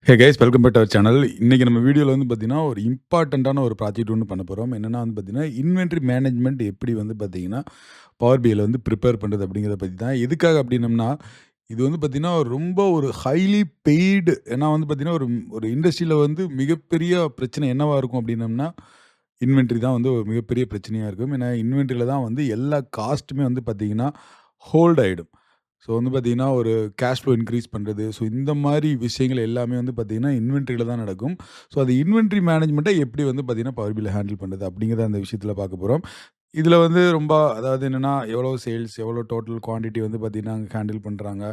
Hey guys welcome back to our channel. இன்னைக்கு நம்ம வீடியோல வந்து பார்த்தீங்கன்னா, ஒரு இம்பார்ட்டன்ட்டான ஒரு ப்ராஜெக்ட் ஒண்ணு பண்ண போறோம். என்னன்னா வந்து பார்த்தீங்கன்னா, இன்வென்டரி மேனேஜ்மென்ட் எப்படி வந்து பார்த்தீங்கன்னா, பவர் பிஐல வந்து பிரிப்பேர் பண்றது அப்படிங்கிறத பத்தி தான். எதுக்காக அப்படின்னம்னா, இது வந்து பார்த்தீங்கன்னா, ரொம்ப ஒரு ஹைலி பெய்டு ஏன்னா வந்து பார்த்தீங்கன்னா, ஒரு ஒரு இண்டஸ்ட்ரியில வந்து மிகப்பெரிய பிரச்சனை என்னவா இருக்கும் அப்படின்னம்னா, இன்வென்டரி தான் வந்து ஒரு மிகப்பெரிய பிரச்சனையா இருக்கும். ஏன்னா இன்வென்டரியில தான் வந்து எல்லா காஸ்ட்டுமே வந்து பார்த்தீங்கன்னா, ஹோல்ட் ஆயிடும். ஸோ வந்து பார்த்தீங்கன்னா, ஒரு கேஷ் ஃப்ளோ இன்கிரீஸ் பண்றது. ஸோ இந்த மாரி விஷயங்கள் எல்லாமே வந்து பார்த்தீங்கன்னா, இன்வென்டரியில தான் நடக்கும். ஸோ அது இன்வென்டரி மேனேஜ்மென்ட்ட எப்படி வந்து பார்த்தீங்கன்னா, பவர் பில்ல ஹேண்டில் பண்றது அப்படிங்கிறத அந்த விஷயத்தில பார்க்க போறோம். இதில வந்து ரொம்ப அதாவது என்னன்னா, எவ்வளோ சேல்ஸ், எவ்வளோ டோட்டல் குவான்டிட்டி வந்து பார்த்தீங்கன்னா, ஹேண்டில் பண்றாங்க.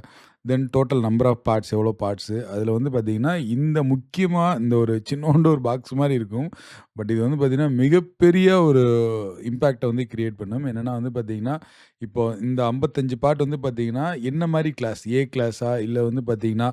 Then total number of parts எவ்வளோ பார்ட்ஸு. அதில வந்து பார்த்தீங்கன்னா, இந்த முக்கியமா இந்த ஒரு சின்னோண்டு ஒரு பாக்ஸ் மாரி இருக்கும். பட் இது வந்து பார்த்தீங்கன்னா, மிகப்பெரிய ஒரு இம்பாக்ட்ட வந்து கிரியேட் பண்ணும். என்னன்னா வந்து பார்த்தீங்கன்னா, இப்போ இந்த 55 பார்ட் வந்து பார்த்தீங்கன்னா, என்ன மாரி கிளாஸ்? ஏ கிளாஸா? இல்ல வந்து பார்த்தீங்கன்னா,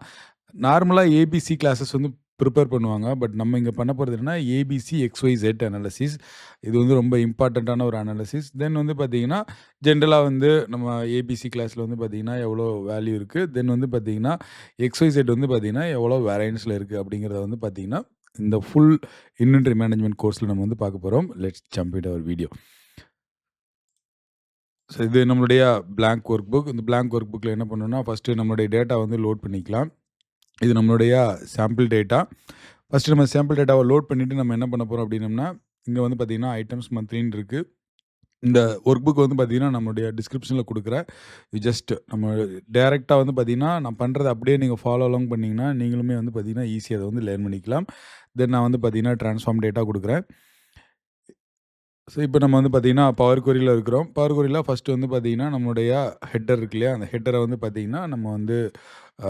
நார்மலா ஏபிசி கிளாஸஸ் வந்து ப்ரிப்பேர் பண்ணுவாங்க. பட் நம்ம இங்க பண்ண போறது என்னன்னா, ஏபிசி, எக்ஸ்-ஒய்-இசட் அனாலிசிஸ். இது வந்து ரொம்ப இம்பார்ட்டன்ட்டான ஒரு அனாலிசிஸ். தென் வந்து பார்த்தீங்கன்னா, ஜென்ரலா வந்து நம்ம ஏபிசி கிளாஸ்ல வந்து பார்த்தீங்கன்னா, எவ்வளோ வேல்யூ இருக்கு. தென் வந்து பார்த்தீங்கன்னா, எக்ஸ்-ஒய்-இசட் வந்து பார்த்தீங்கன்னா, எவ்வளோ வேரியன்ஸ்ல இருக்கு அப்படிங்கிறத வந்து பார்த்தீங்கன்னா, இந்த ஃபுல் இன்வென்டரி மேனேஜ்மென்ட் கோர்ஸ்ல நம்ம வந்து பார்க்க போறோம். Let's jump into our video. So இது நம்மளுடைய பிளாங்க் ஒர்க் புக். இந்த பிளாங்க் ஒர்க் புக்ல என்ன பண்ணணும்னா, ஃபர்ஸ்ட்டு நம்மளுடைய டேட்டா வந்து லோட் பண்ணிக்கலாம். இது நம்மளுடைய சாம்பிள் டேட்டா. ஃபர்ஸ்ட்டு நம்ம சாம்பிள் டேட்டாவ லோட் பண்ணிட்டு நம்ம என்ன பண்ண போறோம் அப்படின்னம்னா, இங்க வந்து பார்த்தீங்கன்னா, ஐட்டம்ஸ் மந்த்லின்னு இருக்கு. இந்த ஒர்க் புக் வந்து பார்த்தீங்கன்னா, நம்மளுடைய டிஸ்கிரிப்ஷன்ல குடுக்குறேன். ஜஸ்ட் நம்ம டைரக்ட்டா வந்து பார்த்தீங்கன்னா, நான் பண்றத அப்படியே நீங்க ஃபாலோ அலாங் பண்ணீங்கன்னா, நீங்களுமே வந்து பார்த்தீங்கன்னா, ஈஸியா அத வந்து லேர்ன் பண்ணிக்கலாம். தென் நான் வந்து பார்த்தீங்கன்னா, ட்ரான்ஸ்ஃபார்ம் டேட்டா குடுக்குறேன். ஸோ, இப்போ நம்ம வந்து பார்த்தீங்கன்னா, பவர் கொரில இருக்கிறோம். பவர் கொரில ஃபர்ஸ்ட்டு வந்து பார்த்தீங்கன்னா, நம்மளுடைய ஹெட்டர் இருக்கு இல்லையா? அந்த ஹெட்டர வந்து பார்த்தீங்கன்னா, நம்ம வந்து அ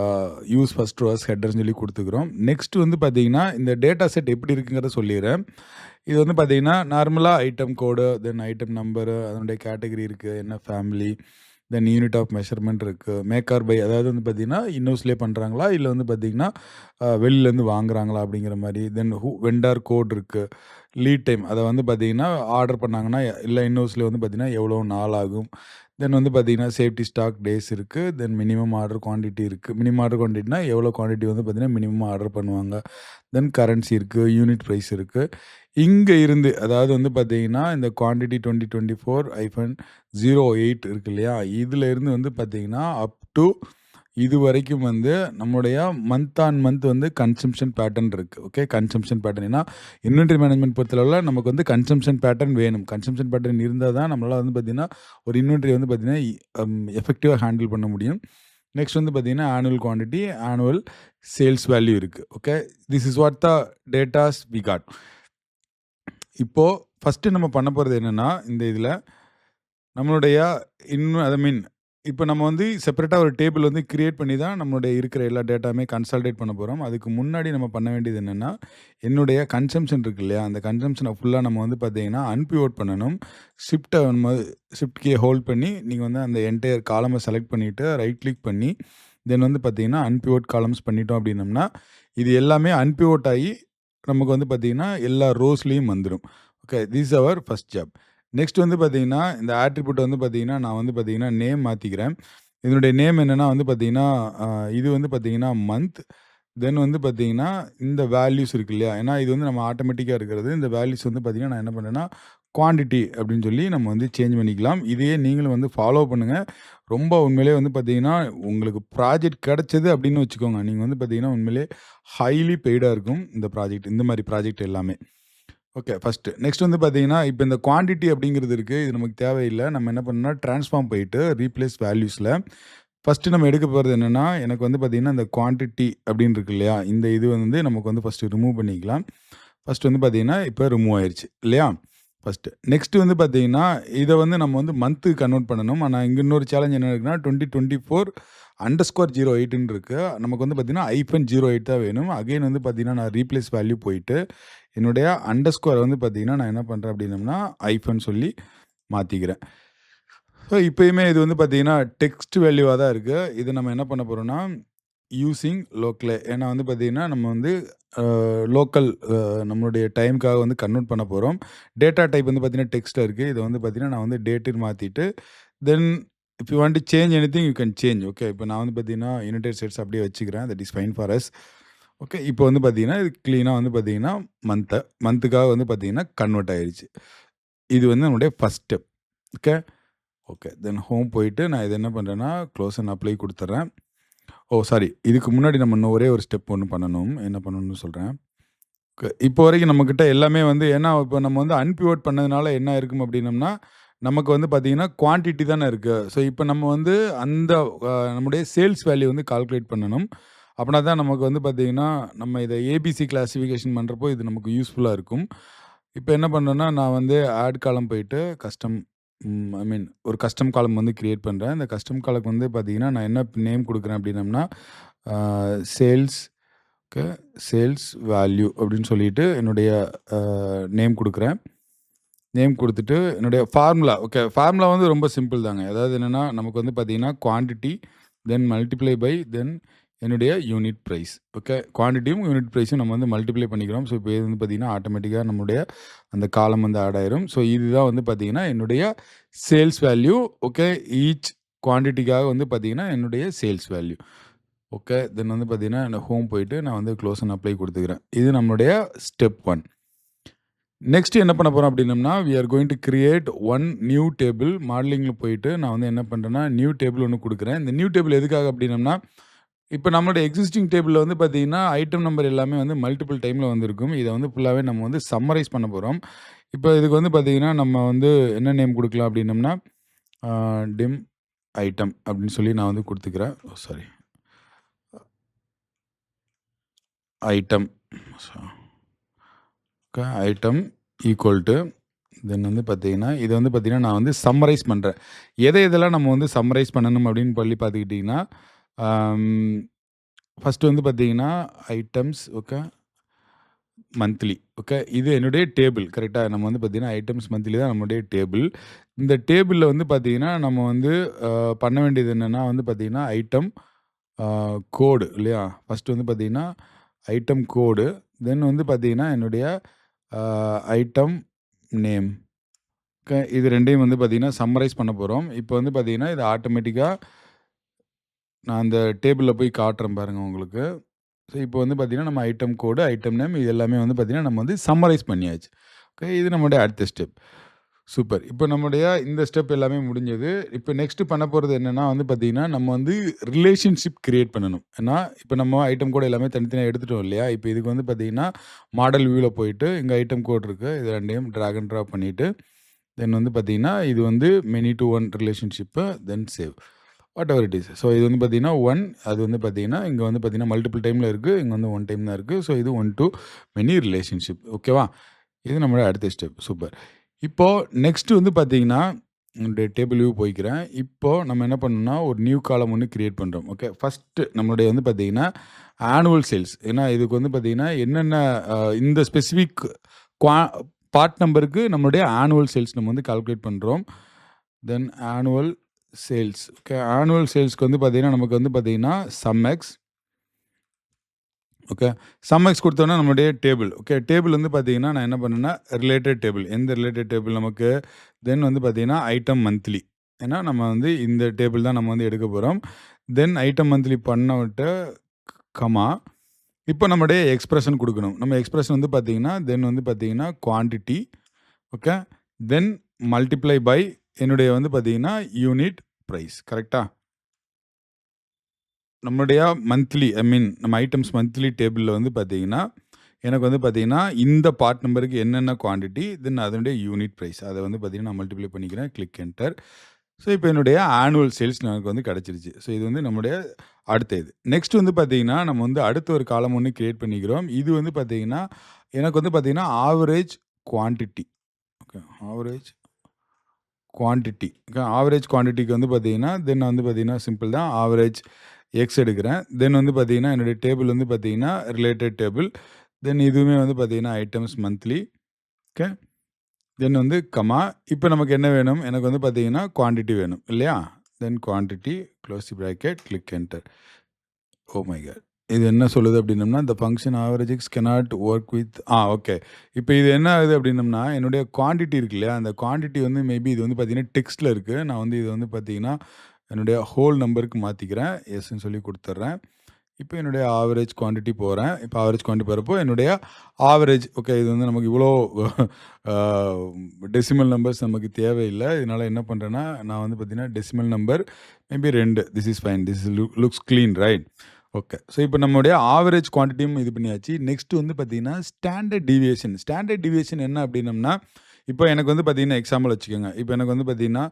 யூஸ் ஃபர்ஸ்ட் ரோ அஸ் ஹெட்டர்ன்னு சொல்லி குடுத்துக்கிறோம். நெக்ஸ்ட் வந்து பார்த்தீங்கன்னா, இந்த டேட்டா செட் எப்படி இருக்குங்கிறத சொல்லிர்றேன். இது வந்து பார்த்தீங்கன்னா, நார்மலா item code, then item number, அதனுடைய கேட்டகரி இருக்கு. என்ன family, then unit of measurement இருக்கு. மேக் ஆர் பை அதாவது வந்து பார்த்தீங்கன்னா, இன்ஹவுஸ்லயே பண்றாங்களா? இல்ல வந்து பார்த்தீங்கன்னா, வெளிலருந்து வாங்குறாங்களா? அப்படிங்கிற மாரி. தென் வெண்டார் கோட் இருக்கு. லீட் டைம் அத வந்து பார்த்தீங்கன்னா, ஆர்டர் பண்ணாங்கன்னா, இல்ல இன்ஹவுஸ்ல வந்து பார்த்தீங்கன்னா, எவ்வளோ நாள் ஆகும்? தென் வந்து பார்த்தீங்கன்னா, சேஃப்டி ஸ்டாக் டேஸ் இருக்கு. தென் மினிமம் ஆர்டர் குவான்டிட்டி இருக்கு. மினிமம் ஆர்டர் குவான்டிட்டினா, எவ்வளோ குவான்டிட்டி வந்து பார்த்தீங்கன்னா, மினிமம் ஆர்டர் பண்ணுவாங்க. தென் கரன்சி இருக்கு. யூனிட் பிரைஸ் இருக்கு. இங்க இருந்து அதாவது வந்து பார்த்தீங்கன்னா, இந்த குவான்டிட்டி 2024-08 இருக்கு இல்லையா? இதுல இருந்து வந்து பார்த்தீங்கன்னா, அப் டூ இதுவரைக்கும் வந்து நம்முடைய மந்த் ஆன் மந்த் வந்து கன்சம்ப்ஷன் பேட்டர்ன் இருக்கு. ஓகே. கன்சம்ப்ஷன் பேட்டர்ன் ஏன்னா, இன்வென்டரி மேனேஜ்மென்ட் பொறுத்தளவுல நமக்கு வந்து கன்சம்ப்ஷன் பேட்டர்ன் வேணும். கன்சம்ப்ஷன் பேட்டர்ன் இருந்தா தான் நம்மளால வந்து பார்த்தீங்கன்னா, ஒரு இன்வென்டரி வந்து பார்த்தீங்கன்னா, எஃபெக்டிவா ஹேண்டில் பண்ண முடியும். நெக்ஸ்ட் வந்து பார்த்தீங்கன்னா, annual quantity, annual sales value இருக்கு. Okay. This is what the datas we got. இப்போ ஃபர்ஸ்ட்டு நம்ம பண்ண போறது என்னன்னா, இந்த இதுல நம்மளுடைய ஐ மீன் இப்ப நம்ம வந்து செப்பரேட்டா ஒரு டேபிள் வந்து கிரியேட் பண்ணி தான் நம்மளுடைய இருக்கிற எல்லா டேட்டாவுமே கன்சாலிடேட் பண்ண போறோம். அதுக்கு முன்னாடி நம்ம பண்ண வேண்டியது என்னன்னா, என்னுடைய கன்சம்ப்ஷன் இருக்கு இல்லையா? அந்த கன்சம்ப்ஷன ஃபுல்லா நம்ம வந்து பார்த்தீங்கன்னா, அன்பிவோட் பண்ணணும். ஷிஃப்ட்ட நம்ம ஷிஃப்ட் கீய ஹோல்ட் பண்ணி, நீங்க வந்து அந்த என்டயர் காலம செலக்ட் பண்ணிட்டு, ரைட் கிளிக் பண்ணி, தென் வந்து பார்த்தீங்கன்னா, அன்பிவோட் காலம்ஸ் பண்ணிட்டோம் அப்படின்னம்னா, இது எல்லாமே அன்பிவோட் ஆயி, நமக்கு வந்து பார்த்தீங்கன்னா, எல்லா ரோஸ்லயும் வந்துரும். Okay. This is our first job. Next வந்து பார்த்தீங்கன்னா, இந்த ஆட்ரிபியூட் வந்து பார்த்தீங்கன்னா, நான் வந்து பார்த்தீங்கன்னா, நேம் மாத்திக்கிறேன். இதனுடைய நேம் என்னன்னா வந்து பார்த்தீங்கன்னா, அ இது வந்து பார்த்தீங்கன்னா, மந்த். தென் வந்து பார்த்தீங்கன்னா, இந்த வேல்யூஸ் இருக்கு இல்லையா? ஏன்னா இது வந்து நம்ம ஆட்டோமேட்டிக்கா இருக்கிறது. இந்த வேல்யூஸ் வந்து பார்த்தீங்கன்னா, நான் என்ன பண்ணேன்னா, குவான்டிட்டி அப்படின்னு சொல்லி நம்ம வந்து சேஞ்ச் பண்ணிக்கலாம். இதையே நீங்களும் வந்து ஃபாலோ பண்ணுங்க. ரொம்ப உண்மையிலேயே வந்து பார்த்தீங்கன்னா, உங்களுக்கு ப்ராஜெக்ட் கிடைச்சது அப்படின்னு வச்சுக்கோங்க. நீங்க வந்து பார்த்தீங்கன்னா, உண்மையிலேயே ஹைலி பெய்டா இருக்கும் இந்த ப்ராஜெக்ட். இந்த மாரி ப்ராஜெக்ட் எல்லாமே. ஓகே. ஃபர்ஸ்ட்டு. நெக்ஸ்ட் வந்து பார்த்தீங்கன்னா, இப்ப இந்த குவான்டிட்டி அப்படிங்கிறது இருக்கு. இது நமக்கு தேவையில்ல. நம்ம என்ன பண்ணணும்னா, ட்ரான்ஸ்ஃபார்ம் போயிட்டு ரீப்ளேஸ் வேல்யூஸ்ல ஃபர்ஸ்ட்டு நம்ம எடுக்க போறது என்னன்னா, எனக்கு வந்து பார்த்தீங்கன்னா, இந்த குவான்டிட்டி அப்படின்னு இருக்கு இல்லையா? இந்த இது வந்து நமக்கு வந்து ஃபர்ஸ்ட்டு ரிமூவ் பண்ணிக்கலாம். ஃபர்ஸ்ட் வந்து பார்த்தீங்கன்னா, இப்ப ரிமூவ் ஆயிருச்சு இல்லையா? ஃபர்ஸ்ட்டு. நெக்ஸ்ட் வந்து பார்த்தீங்கன்னா, இத வந்து நம்ம வந்து மந்த்துக்கு கன்வெர்ட் பண்ணணும். ஆனா இங்க இன்னொரு சேலஞ்ச் என்ன இருக்குன்னா, 2024_08ன்னு இருக்கு. நமக்கு வந்து பார்த்தீங்கன்னா, -08 தான் வேணும். அகைன் வந்து பார்த்தீங்கன்னா, நான் ரீப்ளேஸ் வேல்யூ போயிட்டு, என்னுடைய அண்டர்ஸ்கோர வந்து பார்த்தீங்கன்னா, நான் என்ன பண்றேன் அப்படின்னம்னா, ஐஃபன் சொல்லி மாத்திக்கிறேன். ஸோ இப்பயுமே இது வந்து பார்த்தீங்கன்னா, டெக்ஸ்ட் வேல்யூவா தான் இருக்கு. இத நம்ம என்ன பண்ண போறோம்னா, யூசிங் லோக்கலே ஏன்னா வந்து பார்த்தீங்கன்னா, நம்ம வந்து லோக்கல் நம்மளுடைய டைம்க்காக வந்து கன்வெர்ட் பண்ண போறோம். டேட்டா டைப் வந்து பார்த்தீங்கன்னா, டெக்ஸ்ட்ல இருக்கு. இத வந்து பார்த்தீங்கன்னா, நான் வந்து டேட்டுன்னு மாத்திட்டு, then if you want to change anything you can change. Okay. இப்ப நான் வந்து பார்த்தீங்கன்னா, யுனைட்டட் ஸ்டேட்ஸ் அப்படியே வச்சுக்கிறேன். That is fine for us. Okay. இப்போ வந்து பார்த்தீங்கன்னா, இது கிளீனா வந்து பார்த்தீங்கன்னா, மந்த்துக்காக வந்து பார்த்தீங்கன்னா, கன்வெர்ட் ஆயிருச்சு. இது வந்து நம்முடைய ஃபர்ஸ்ட் ஸ்டெப். ஓகே. ஓகே. தென் ஹோம் போயிட்டு நான் இத என்ன பண்றேன்னா, க்ளோஸ் அண்ட் அப்ளை குடுத்துர்றேன். சாரி. இதுக்கு முன்னாடி நம்ம இன்னும் ஒரே ஒரு ஸ்டெப் ஒண்ணு பண்ணணும். என்ன பண்ணணும்னு சொல்றேன். ஓகே. இப்போ வரைக்கும் நம்மகிட்ட எல்லாமே வந்து ஏன்னா, இப்போ நம்ம வந்து அன்பிவோட் பண்ணதுனால என்ன இருக்கும் அப்டின்னம்னா, நமக்கு வந்து பார்த்தீங்கன்னா, குவான்டிட்டி தானே இருக்கு. ஸோ, இப்போ நம்ம வந்து அந்த நம்முடைய சேல்ஸ் வேல்யூ வந்து கால்குலேட் பண்ணணும். அப்பனா தான் நமக்கு வந்து பார்த்தீங்கன்னா, நம்ம இத ஏபிசி கிளாசிஃபிகேஷன் பண்றப்போ இது நமக்கு யூஸ்ஃபுல்லா இருக்கும். இப்போ என்ன பண்ணேன்னா, நான் வந்து ஆட் காலம் போயிட்டு கஸ்டம் ஐ மீன் ஒரு கஸ்டம் காலம் வந்து கிரியேட் பண்றேன். இந்த கஸ்டம் காலுக்கு வந்து பார்த்தீங்கன்னா, நான் என்ன நேம் குடுக்குறேன் அப்டின்னம்னா, சேல்ஸ் ஓகே. சேல்ஸ் வேல்யூ அப்படின்னு சொல்லிட்டு என்னுடைய நேம் குடுக்குறேன். நேம் குடுத்துட்டு என்னுடைய ஃபார்முலா ஃபார்முலா வந்து ரொம்ப சிம்பிள் தாங்க. அதாவது என்னன்னா, நமக்கு வந்து பார்த்தீங்கன்னா, quantity then multiply by then என்னுடைய யூனிட் பிரைஸ். ஓகே. குவான்டிட்டியும், யூனிட் பிரைஸும் நம்ம வந்து மல்டிப்ளை பண்ணிக்கிறோம். ஸோ, இப்போ இது வந்து பார்த்தீங்கன்னா, ஆட்டோமேட்டிக்கா நம்முடைய அந்த காலம் வந்து ஆட் ஆயிரும். ஸோ, இதுதான் வந்து பார்த்தீங்கன்னா, என்னுடைய சேல்ஸ் வேல்யூ. ஓகே. ஈச் குவான்டிட்டிக்காக வந்து பார்த்தீங்கன்னா, என்னுடைய சேல்ஸ் வேல்யூ. ஓகே. தென் வந்து பார்த்தீங்கன்னா, நான் ஹோம் போயிட்டு நான் வந்து க்ளோஸ் அண்ட் அப்ளை குடுத்துக்கிறேன். இது நம்மளுடைய ஸ்டெப் 1. நெக்ஸ்ட் என்ன பண்ண போறோம் அப்டின்னம்னா, we are going to create one new table. மாடலிங்ல போயிட்டு நான் வந்து என்ன பண்றேன்னா, நியூ டேபிள் ஒண்ணு குடுக்குறேன். இந்த நியூ டேபிள் எதுக்காக அப்டின்னம்னா, இப்ப நம்மளுடைய எக்ஸிஸ்டிங் டேபிள்ல வந்து பார்த்தீங்கன்னா, ஐட்டம் நம்பர் எல்லாமே வந்து மல்டிபிள் டைம்ல வந்திருக்கும். இத வந்து ஃபுல்லாவே நம்ம வந்து சம்மரைஸ் பண்ண போறோம். இப்ப இதுக்கு வந்து பார்த்தீங்கன்னா, நம்ம வந்து என்ன நேம் குடுக்கலாம் அப்டின்னம்னா, டிம் ஐட்டம் அப்டின்னு சொல்லி நான் வந்து குடுத்துக்கிறேன். Sorry. Item. Okay. Item equal to then வந்து பார்த்தீங்கன்னா, இது வந்து பார்த்தீங்கன்னா, நான் வந்து சம்மரைஸ் பண்றேன். எதெல்லாம் நம்ம வந்து சம்மரைஸ் பண்ணணும் அப்படின்னு சொல்லி பார்த்துக்கிட்டிங்கன்னா, ஃபர்ஸ்ட் வந்து பார்த்தீங்கன்னா, ஐட்டம்ஸ் ஓகே. Monthly okay. இது என்னுடைய டேபிள் கரெக்ட்டா? நம்ம வந்து பார்த்தீங்கன்னா, ஐட்டம்ஸ் மந்த்லி தான் நம்முடைய டேபிள். இந்த டேபிள்ல வந்து பார்த்தீங்கன்னா, நம்ம வந்து பண்ண வேண்டியது என்னன்னா வந்து பார்த்தீங்கன்னா, ஐட்டம் கோடு இல்லையா? ஃபர்ஸ்ட் வந்து பார்த்தீங்கன்னா, ஐட்டம் கோடு. தென் வந்து பார்த்தீங்கன்னா, என்னுடைய ஐட்டம் நேம். ஓகே. இது 2யும் வந்து பார்த்தீங்கன்னா, சம்மரைஸ் பண்ண போறோம். இப்போ வந்து பார்த்தீங்கன்னா, இது ஆட்டோமேட்டிக்கா நான் அந்த டேபிள்ல போய் காட்டுறேன் பாருங்க உங்களுக்கு. ஸோ, இப்போ வந்து பார்த்தீங்கன்னா, நம்ம ஐட்டம் கோடு, ஐட்டம் நேம் இது எல்லாமே வந்து பார்த்தீங்கன்னா, நம்ம வந்து சம்மரைஸ் பண்ணியாச்சு. ஓகே. இது நம்முடைய அடுத்த ஸ்டெப். சூப்பர். இப்போ நம்முடைய இந்த ஸ்டெப் எல்லாமே முடிஞ்சது. இப்போ நெக்ஸ்ட் பண்ண போறது என்னன்னா வந்து பார்த்தீங்கன்னா, நம்ம வந்து ரிலேஷன்ஷிப் கிரியேட் பண்ணணும். ஏன்னா, இப்போ நம்ம ஐட்டம் கோட் எல்லாமே தனித்தனியா எடுத்துட்டோம் இல்லையா? இப்போ இதுக்கு வந்து பார்த்தீங்கன்னா, மாடல் வியூல போயிட்டு இங்க ஐட்டம் கோட் இருக்கு. இது 2யும் டிராக் அண்ட் ட்ராப் பண்ணிட்டு, தென் வந்து பார்த்தீங்கன்னா, இது வந்து many to one relationship then save. Whatever it is. So, இது வந்து பார்த்தீங்கன்னா 1 அது வந்து பார்த்தீங்கன்னா, இங்க வந்து பார்த்தீங்கன்னா மல்டிபிள் டைம்ல இருக்கு. இங்க வந்து 1 டைம் தான் இருக்கு. ஸோ, இது 1 டூ மெனி ரிலேஷன்ஷிப். ஓகேவா? இது நம்மளோட அடுத்த ஸ்டெப். சூப்பர். இப்போ நெக்ஸ்ட் வந்து பார்த்தீங்கன்னா, என்னுடைய டேபிள் வியூ போய்க்கிறேன். இப்போ நம்ம என்ன பண்ணணும்னா, ஒரு நியூ காலம் ஒண்ணு கிரியேட் பண்றோம். ஓகே. ஃபர்ஸ்ட் நம்மளுடைய வந்து பார்த்தீங்கன்னா, ஆனுவல் சேல்ஸ். ஏன்னா, இதுக்கு வந்து பார்த்தீங்கன்னா, என்னென்ன இந்த ஸ்பெசிஃபிக் குவா பார்ட் நம்பருக்கு நம்மளுடைய ஆனுவல் சேல்ஸ் நம்ம வந்து கால்குலேட் பண்றோம். Then annual sales. ஓகே. ஆனுவல் சேல்ஸ்க்கு வந்து பார்த்தீங்கன்னா, நமக்கு வந்து பார்த்தீங்கன்னா, sum X okay. Sum X குடுத்தோம்னா நம்மளுடைய டேபிள். ஓகே. டேபிள் வந்து பார்த்தீங்கன்னா, நான் என்ன பண்ணேன்னா, ரிலேட்டட் டேபிள். எந்த ரிலேட்டட் டேபிள் நமக்கு? தென் வந்து பார்த்தீங்கன்னா, ஐட்டம் மந்த்லி. ஏன்னா, நம்ம வந்து இந்த டேபிள் தான் நம்ம வந்து எடுக்க போறோம். தென் ஐட்டம் மந்த்லி பண்ணவிட்டு கமா. இப்போ நம்முடைய எக்ஸ்பிரஷன் குடுக்கணும். நம்ம எக்ஸ்பிரஷன் வந்து பார்த்தீங்கன்னா, தென் வந்து பார்த்தீங்கன்னா, quantity okay. Then multiply by என்னுடைய வந்து பார்த்தீங்கன்னா, யூனிட் பிரைஸ் கரெக்ட்டா? நம்முடைய மந்த்லி ஐ மீன் நம்ம ஐட்டம்ஸ் மந்த்லி டேபிள்ல வந்து பார்த்தீங்கன்னா, எனக்கு வந்து பார்த்தீங்கன்னா, இந்த பார்ட் நம்பருக்கு என்னென்ன குவான்டிட்டி, தென் அதனுடைய யூனிட் பிரைஸ். அத வந்து பார்த்தீங்கன்னா, நான் மல்டிப்ளை பண்ணிக்கிறேன். Click enter. ஸோ, இப்போ என்னுடைய ஆனுவல் சேல்ஸ் எனக்கு வந்து கிடைச்சிருச்சு. ஸோ, இது வந்து நம்முடைய அடுத்த இது. நெக்ஸ்ட் வந்து பார்த்தீங்கன்னா, நம்ம வந்து அடுத்த ஒரு காலம் ஒண்ணு கிரியேட் பண்ணிக்கிறோம். இது வந்து பார்த்தீங்கன்னா, எனக்கு வந்து பார்த்தீங்கன்னா, average quantity. Okay. Average quantity. Okay. Average குவான்டிட்டிக்கு வந்து பார்த்தீங்கன்னா, தென் வந்து பார்த்தீங்கன்னா, சிம்பிள் தான். ஆவரேஜ் எக்ஸ் எடுக்கிறேன். தென் வந்து பார்த்தீங்கன்னா, என்னுடைய டேபிள் வந்து பார்த்தீங்கன்னா, ரிலேட்டட் டேபிள். தென் இதுவுமே வந்து பார்த்தீங்கன்னா, ஐட்டம்ஸ் மந்த்லி. ஓகே. தென் வந்து கமா. இப்போ நமக்கு என்ன வேணும்? எனக்கு வந்து பார்த்தீங்கன்னா, குவான்டிட்டி வேணும் இல்லையா? Then quantity, close the bracket, click enter. Oh my god! இது என்ன சொல்லுது அப்படின்னம்னா, "the function average X cannot work with" okay. இப்போ இது என்ன ஆகுது அப்படின்னம்னா, என்னுடைய குவான்டிட்டி இருக்கு இல்லையா? அந்த குவான்டிட்டி வந்து மேபி இது வந்து பார்த்தீங்கன்னா, டெக்ஸ்ட்ல இருக்கு. நான் வந்து இது வந்து பார்த்தீங்கன்னா, என்னுடைய ஹோல் நம்பருக்கு மாத்திக்கிறேன். எஸ்ன்னு சொல்லி குடுத்துர்றேன். இப்போ என்னுடைய ஆவரேஜ் குவான்டிட்டி போகிறேன். இப்போ ஆவரேஜ் குவான்டிட்டி போகிறப்போ என்னுடைய ஆவரேஜ் ஓகே இது வந்து நமக்கு இவ்வளோ டெசிமல் நம்பர்ஸ் நமக்கு தேவையில்லை. இதனால் என்ன பண்ணுறேன்னா நான் வந்து பார்த்தீங்கன்னா decimal number maybe 2 this is fine. This is looks clean right. Okay. So இப்போ நம்மளுடைய ஆவரேஜ் குவான்டிட்டியும் இது பண்ணியாச்சு. நெக்ஸ்ட் வந்து பார்த்தீங்கன்னா ஸ்டாண்டர்ட் டீவியேஷன். ஸ்டாண்டர்ட் டீவியேஷன் என்ன அப்படின்னம்னா இப்போ எனக்கு வந்து பார்த்தீங்கன்னா எக்ஸாம்பிள் வச்சுக்கோங்க. இப்போ எனக்கு வந்து பார்த்தீங்கன்னா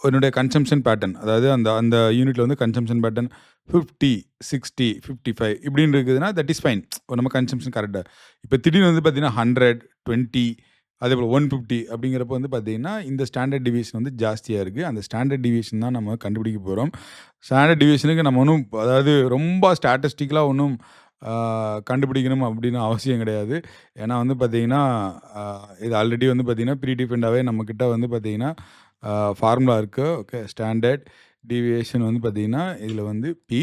என்னுடைய கன்சம்ஷன் பேட்டர்ன் அதாவது அந்த அந்த யூனிட்டில் வந்து கன்சம்ஷன் பேட்டர்ன் 50, 60, 55 இப்படின்னு இருக்குதுன்னா தட் இஸ் ஃபைன். நம்ம கன்சம்ஷன் கரெக்டாக. இப்போ திடீர்னு வந்து பார்த்தீங்கன்னா 100, 20 அதே போல் 150 அப்படிங்கிறப்ப வந்து பார்த்தீங்கன்னா இந்த ஸ்டாண்டர்ட் டிவியேஷன் வந்து ஜாஸ்தியாக இருக்குது. அந்த ஸ்டாண்டர்ட் டிவியேஷன் தான் நம்ம கண்டுபிடிக்க போகிறோம். ஸ்டாண்டர்ட் டிவியேஷனுக்கு நம்ம ஒன்றும் அதாவது ரொம்ப ஸ்டாட்டிஸ்டிக்கலாக ஒன்றும் கண்டுபிடிக்கணும் அப்படின்னு அவசியம் கிடையாது. ஏன்னா வந்து பார்த்தீங்கன்னா இது ஆல்ரெடி வந்து பார்த்தீங்கன்னா ப்ரீ டிஃபைன்டாகவே நம்மக்கிட்ட வந்து பார்த்தீங்கன்னா ஃபார்முலா இருக்குது. ஓகே. ஸ்டாண்டர்ட் டீவியேஷன் வந்து பார்த்தீங்கன்னா இதில் வந்து பி.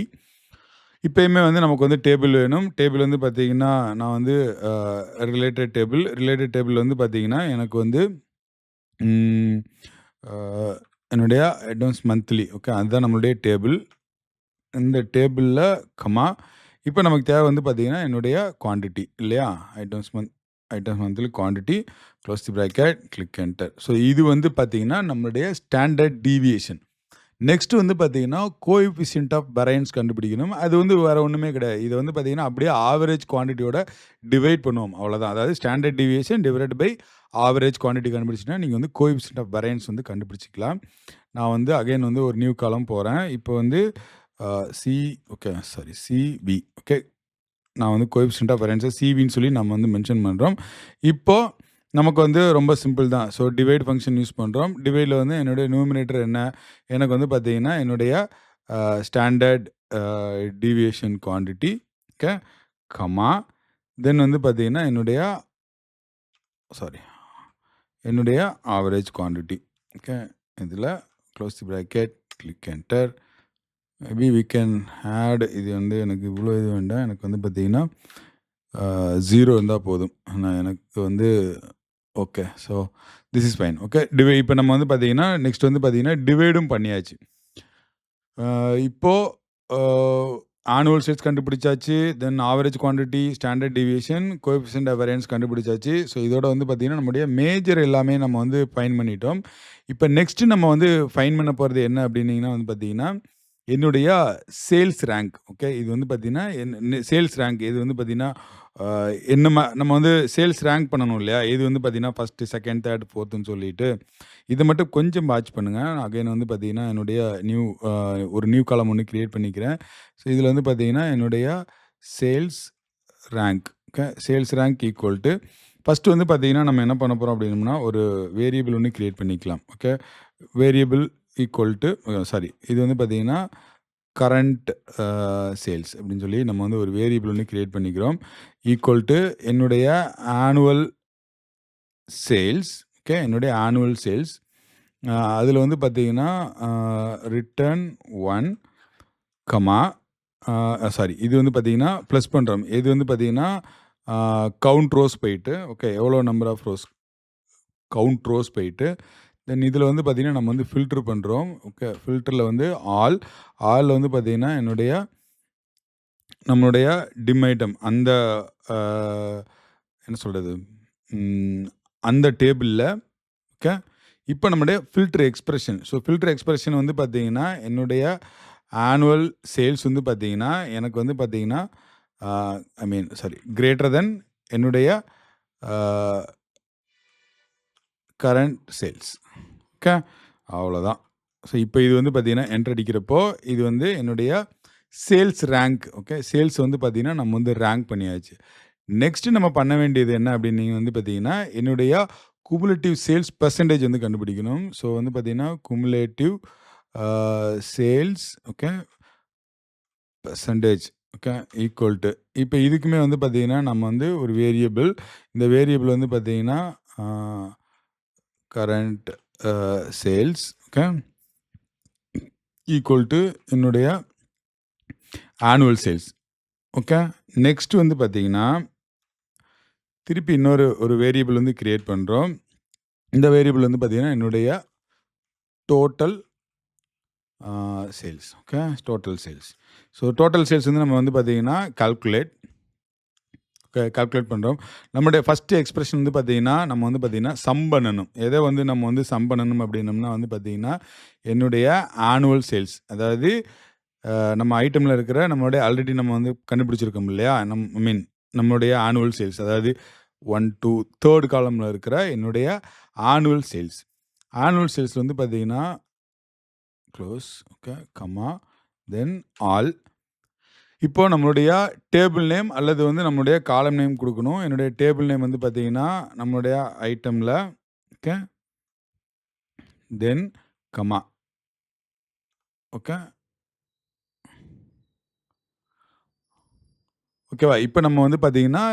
இப்போயுமே வந்து நமக்கு வந்து டேபிள் வேணும். டேபிள் வந்து பார்த்தீங்கன்னா நான் வந்து ரிலேட்டட் டேபிள் வந்து பார்த்தீங்கன்னா எனக்கு வந்து என்னுடைய அட்வான்ஸ் மந்த்லி ஓகே அதுதான் நம்மளுடைய டேபிள். இந்த டேபிளில் கமா இப்போ நமக்கு தேவை வந்து பார்த்தீங்கன்னா என்னுடைய குவான்டிட்டி இல்லையா? Items monthly quantity close the bracket click enter. So இது வந்து பார்த்தீங்கன்னா நம்மளுடைய ஸ்டாண்டர்ட் டீவியேஷன். நெக்ஸ்ட் வந்து பார்த்தீங்கன்னா கோஎஃபிஷியன்ட் ஆஃப் வேரியன்ஸ் கண்டுபிடிக்கணும். அது வந்து வேறு ஒன்றுமே கிடையாது. இதை வந்து பார்த்தீங்கன்னா அப்படியே ஆவரேஜ் குவான்டிட்டியோட டிவைட் பண்ணுவோம் அவ்வளோதான். அதாவது standard deviation divide by average quantity கண்டுபிடிச்சிங்கன்னா நீங்கள் வந்து கோஎஃபிஷியன்ட் ஆஃப் வேரியன்ஸ் வந்து கண்டுபிடிச்சிக்கலாம். நான் வந்து அகைன் வந்து ஒரு நியூ காலம் போகிறேன். இப்போ வந்து சிவி ஓகே. நான் வந்து கோஎஃபிஷியன்ட் ஆஃப் வேரியன்ஸை சிவின்னு சொல்லி நம்ம வந்து மென்ஷன் பண்ணுறோம். இப்போது நமக்கு வந்து ரொம்ப சிம்பிள் தான். ஸோ டிவைட் ஃபங்க்ஷன் யூஸ் பண்ணுறோம். டிவைடில் வந்து என்னுடைய நியூமினேட்டர் என்ன எனக்கு வந்து பார்த்தீங்கன்னா என்னுடைய standard deviation quantity okay comma then வந்து பார்த்தீங்கன்னா என்னுடைய ஆவரேஜ் குவான்டிட்டி ஓகே. இதில் close the bracket click enter. Maybe we can add இது வந்து எனக்கு இவ்வளோ இது வேண்டாம். எனக்கு வந்து பார்த்தீங்கன்னா 0 இருந்தால் போதும். நான் எனக்கு வந்து okay. So this is fine okay. இப்போ நம்ம வந்து பார்த்தீங்கன்னா நெக்ஸ்ட் வந்து பார்த்தீங்கன்னா டிவைடும் பண்ணியாச்சு. இப்போது ஆனுவல் சேல்ஸ் கண்டுபிடிச்சாச்சு. Then average quantity standard deviation coefficient of variance கண்டுபிடிச்சாச்சு. ஸோ இதோட வந்து பார்த்தீங்கன்னா நம்முடைய மேஜர் எல்லாமே நம்ம வந்து ஃபைன் பண்ணிட்டோம். இப்போ நெக்ஸ்ட்டு நம்ம வந்து ஃபைன் பண்ண போகிறது என்ன அப்படின்னீங்கன்னா வந்து பார்த்தீங்கன்னா என்னுடைய சேல்ஸ் ரேங்க் ஓகே. இது வந்து பார்த்தீங்கன்னா சேல்ஸ் ரேங்க் இது வந்து பார்த்தீங்கன்னா நம்ம வந்து சேல்ஸ் ரேங்க் பண்ணணும் இல்லையா? இது வந்து பார்த்தீங்கன்னா ஃபஸ்ட்டு, செகண்ட், தேர்ட், ஃபோர்த்துன்னு சொல்லிட்டு இதை மட்டும் கொஞ்சம் வாட்ச் பண்ணுங்கள். அகைன் வந்து பார்த்தீங்கன்னா என்னுடைய ஒரு நியூ காலம் ஒன்று க்ரியேட் பண்ணிக்கிறேன். ஸோ இதில் வந்து பார்த்தீங்கன்னா என்னுடைய sales rank okay. Sales rank equal to first வந்து பார்த்தீங்கன்னா நம்ம என்ன பண்ண போகிறோம் அப்படின்னோம்னா ஒரு வேரியபிள் ஒன்று க்ரியேட் பண்ணிக்கலாம் ஓகே. வேரியபிள் ஈக்குவல் டு இது வந்து பார்த்தீங்கன்னா கரண்ட் சேல்ஸ் அப்படின்னு சொல்லி நம்ம வந்து ஒரு வேரியபிள் ஒன்று க்ரியேட் பண்ணிக்கிறோம். ஈக்குவல் டு என்னுடைய ஆனுவல் சேல்ஸ் ஓகே. என்னுடைய ஆனுவல் சேல்ஸ் அதில் வந்து பார்த்தீங்கன்னா ரிட்டர்ன் 1 கமா இது வந்து பார்த்தீங்கன்னா ப்ளஸ் பண்ணுறோம். இது வந்து பார்த்தீங்கன்னா கவுண்ட் ரோஸ் போயிட்டு ஓகே. எவ்வளோ number of rows count rows போயிட்டு தென் இதில் வந்து பார்த்தீங்கன்னா நம்ம வந்து ஃபில்ட்ரு பண்ணுறோம் ஓகே. ஃபில்டரில் வந்து ஆலில் வந்து பார்த்தீங்கன்னா நம்மளுடைய டிம் ஐட்டம் அந்த என்ன சொல்கிறது அந்த டேபிளில் ஓகே. இப்போ நம்மளுடைய filter expression. So filter expression வந்து பார்த்தீங்கன்னா என்னுடைய ஆனுவல் சேல்ஸ் வந்து பார்த்தீங்கன்னா எனக்கு வந்து பார்த்தீங்கன்னா கிரேட்டர் தென் என்னுடைய கரண்ட் சேல்ஸ் ஓகே. அவ்வளோதான். ஸோ இப்போ இது வந்து பார்த்தீங்கன்னா என்டர் அடிக்கிறப்போ இது வந்து என்னுடைய சேல்ஸ் ரேங்க் ஓகே. சேல்ஸ் வந்து பார்த்தீங்கன்னா நம்ம வந்து ரேங்க் பண்ணியாச்சு. நெக்ஸ்ட்டு நம்ம பண்ண வேண்டியது என்ன அப்படின்னு நீங்கள் வந்து பார்த்தீங்கன்னா என்னுடைய குமுலேட்டிவ் சேல்ஸ் பெர்சன்டேஜ் வந்து கண்டுபிடிக்கணும். ஸோ வந்து பார்த்தீங்கன்னா cumulative sales okay percentage okay equal to இப்போ இதுக்குமே வந்து பார்த்தீங்கன்னா நம்ம வந்து ஒரு வேரியபிள் இந்த வேரியபிள் வந்து பார்த்தீங்கன்னா current sales okay equal to என்னுடைய ஆனுவல் சேல்ஸ் ஓகே. நெக்ஸ்ட் வந்து பார்த்தீங்கன்னா திருப்பி ஒரு வேரியபிள் வந்து க்ரியேட் பண்ணுறோம். இந்த வேரியபிள் வந்து பார்த்தீங்கன்னா என்னுடைய total sales okay. Total sales. So total sales வந்து நம்ம வந்து பார்த்தீங்கன்னா கால்குலேட் பண்ணுறோம். நம்முடைய ஃபஸ்ட்டு எக்ஸ்பிரஷன் வந்து பார்த்தீங்கன்னா நம்ம வந்து பார்த்தீங்கன்னா சம் பண்ணணும். எதை வந்து நம்ம வந்து சம் பண்ணணும் அப்படின்னம்னா வந்து பார்த்தீங்கன்னா என்னுடைய ஆனுவல் சேல்ஸ், அதாவது நம்ம ஐட்டமில் இருக்கிற நம்மளுடைய ஆல்ரெடி நம்ம வந்து கண்டுபிடிச்சிருக்கோம் இல்லையா, நம்மளுடைய ஆனுவல் சேல்ஸ், அதாவது 1 to 3rd காலமில் இருக்கிற என்னுடைய ஆனுவல் சேல்ஸ். ஆனுவல் சேல்ஸ் வந்து பார்த்தீங்கன்னா close, okay, comma, then all. இப்போ நம்மளுடைய டேபிள் நேம் அல்லது வந்து நம்மளுடைய காலம் நேம் கொடுக்கணும். என்னுடைய டேபிள் நேம் வந்து பார்த்தீங்கன்னா நம்மளுடைய ஐட்டமில், ஓகே, தென் கமா, ஓகே, ஓகேவா. இப்போ நம்ம வந்து பார்த்தீங்கன்னா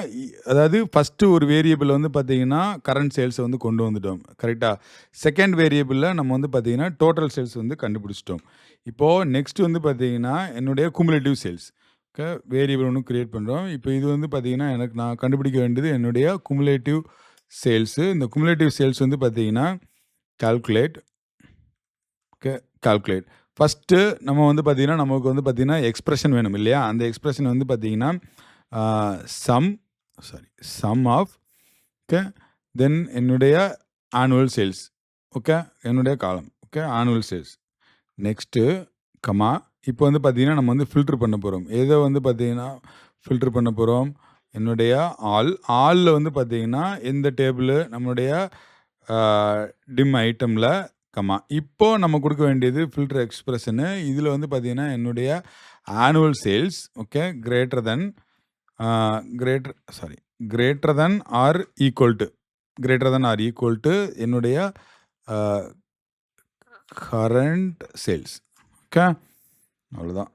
அதாவது ஃபஸ்ட்டு ஒரு வேரியபிள் வந்து பார்த்தீங்கன்னா கரண்ட் சேல்ஸை வந்து கொண்டு வந்துட்டோம், கரெக்டாக. செகண்ட் வேரியபிளில் நம்ம வந்து பார்த்தீங்கன்னா டோட்டல் சேல்ஸ் வந்து கண்டுபிடிச்சிட்டோம். இப்போது நெக்ஸ்ட் வந்து பார்த்தீங்கன்னா என்னுடைய குமுலேட்டிவ் சேல்ஸ், ஓகே, வேரியபிள் ஒன்று க்ரியேட் பண்ணுறோம். இப்போ இது வந்து பார்த்தீங்கன்னா எனக்கு நான் கண்டுபிடிக்க வேண்டியது என்னுடைய குமுலேட்டிவ் சேல்ஸு. இந்த குமுலேட்டிவ் சேல்ஸ் வந்து பார்த்தீங்கன்னா கால்குலேட், ஓகே, கால்குலேட். ஃபஸ்ட்டு நம்ம வந்து பார்த்தீங்கன்னா நமக்கு வந்து பார்த்தீங்கன்னா எக்ஸ்பிரஷன் வேணும் இல்லையா. அந்த எக்ஸ்பிரஷன் வந்து பார்த்தீங்கன்னா சம் ஆஃப், ஓகே, தென் என்னுடைய ஆனுவல் சேல்ஸ், ஓகே, என்னுடைய காலம், okay, annual sales. Next comma. இப்போ வந்து பார்த்தீங்கன்னா நம்ம வந்து ஃபில்ட்ரு பண்ண போகிறோம். எதை வந்து பார்த்தீங்கன்னா ஃபில்ட்ரு பண்ண போகிறோம், என்னுடைய ஆலில் வந்து பார்த்தீங்கன்னா எந்த டேபிள் நம்மளுடைய டிம் ஐட்டமில், கமா. இப்போ நம்ம கொடுக்க வேண்டியது ஃபில்டர் எக்ஸ்பிரஷனு. இதில் வந்து பார்த்தீங்கன்னா என்னுடைய annual sales, okay, greater than or equal to என்னுடைய கரண்ட் சேல்ஸ், ஓகே, அவ்வளோதான்.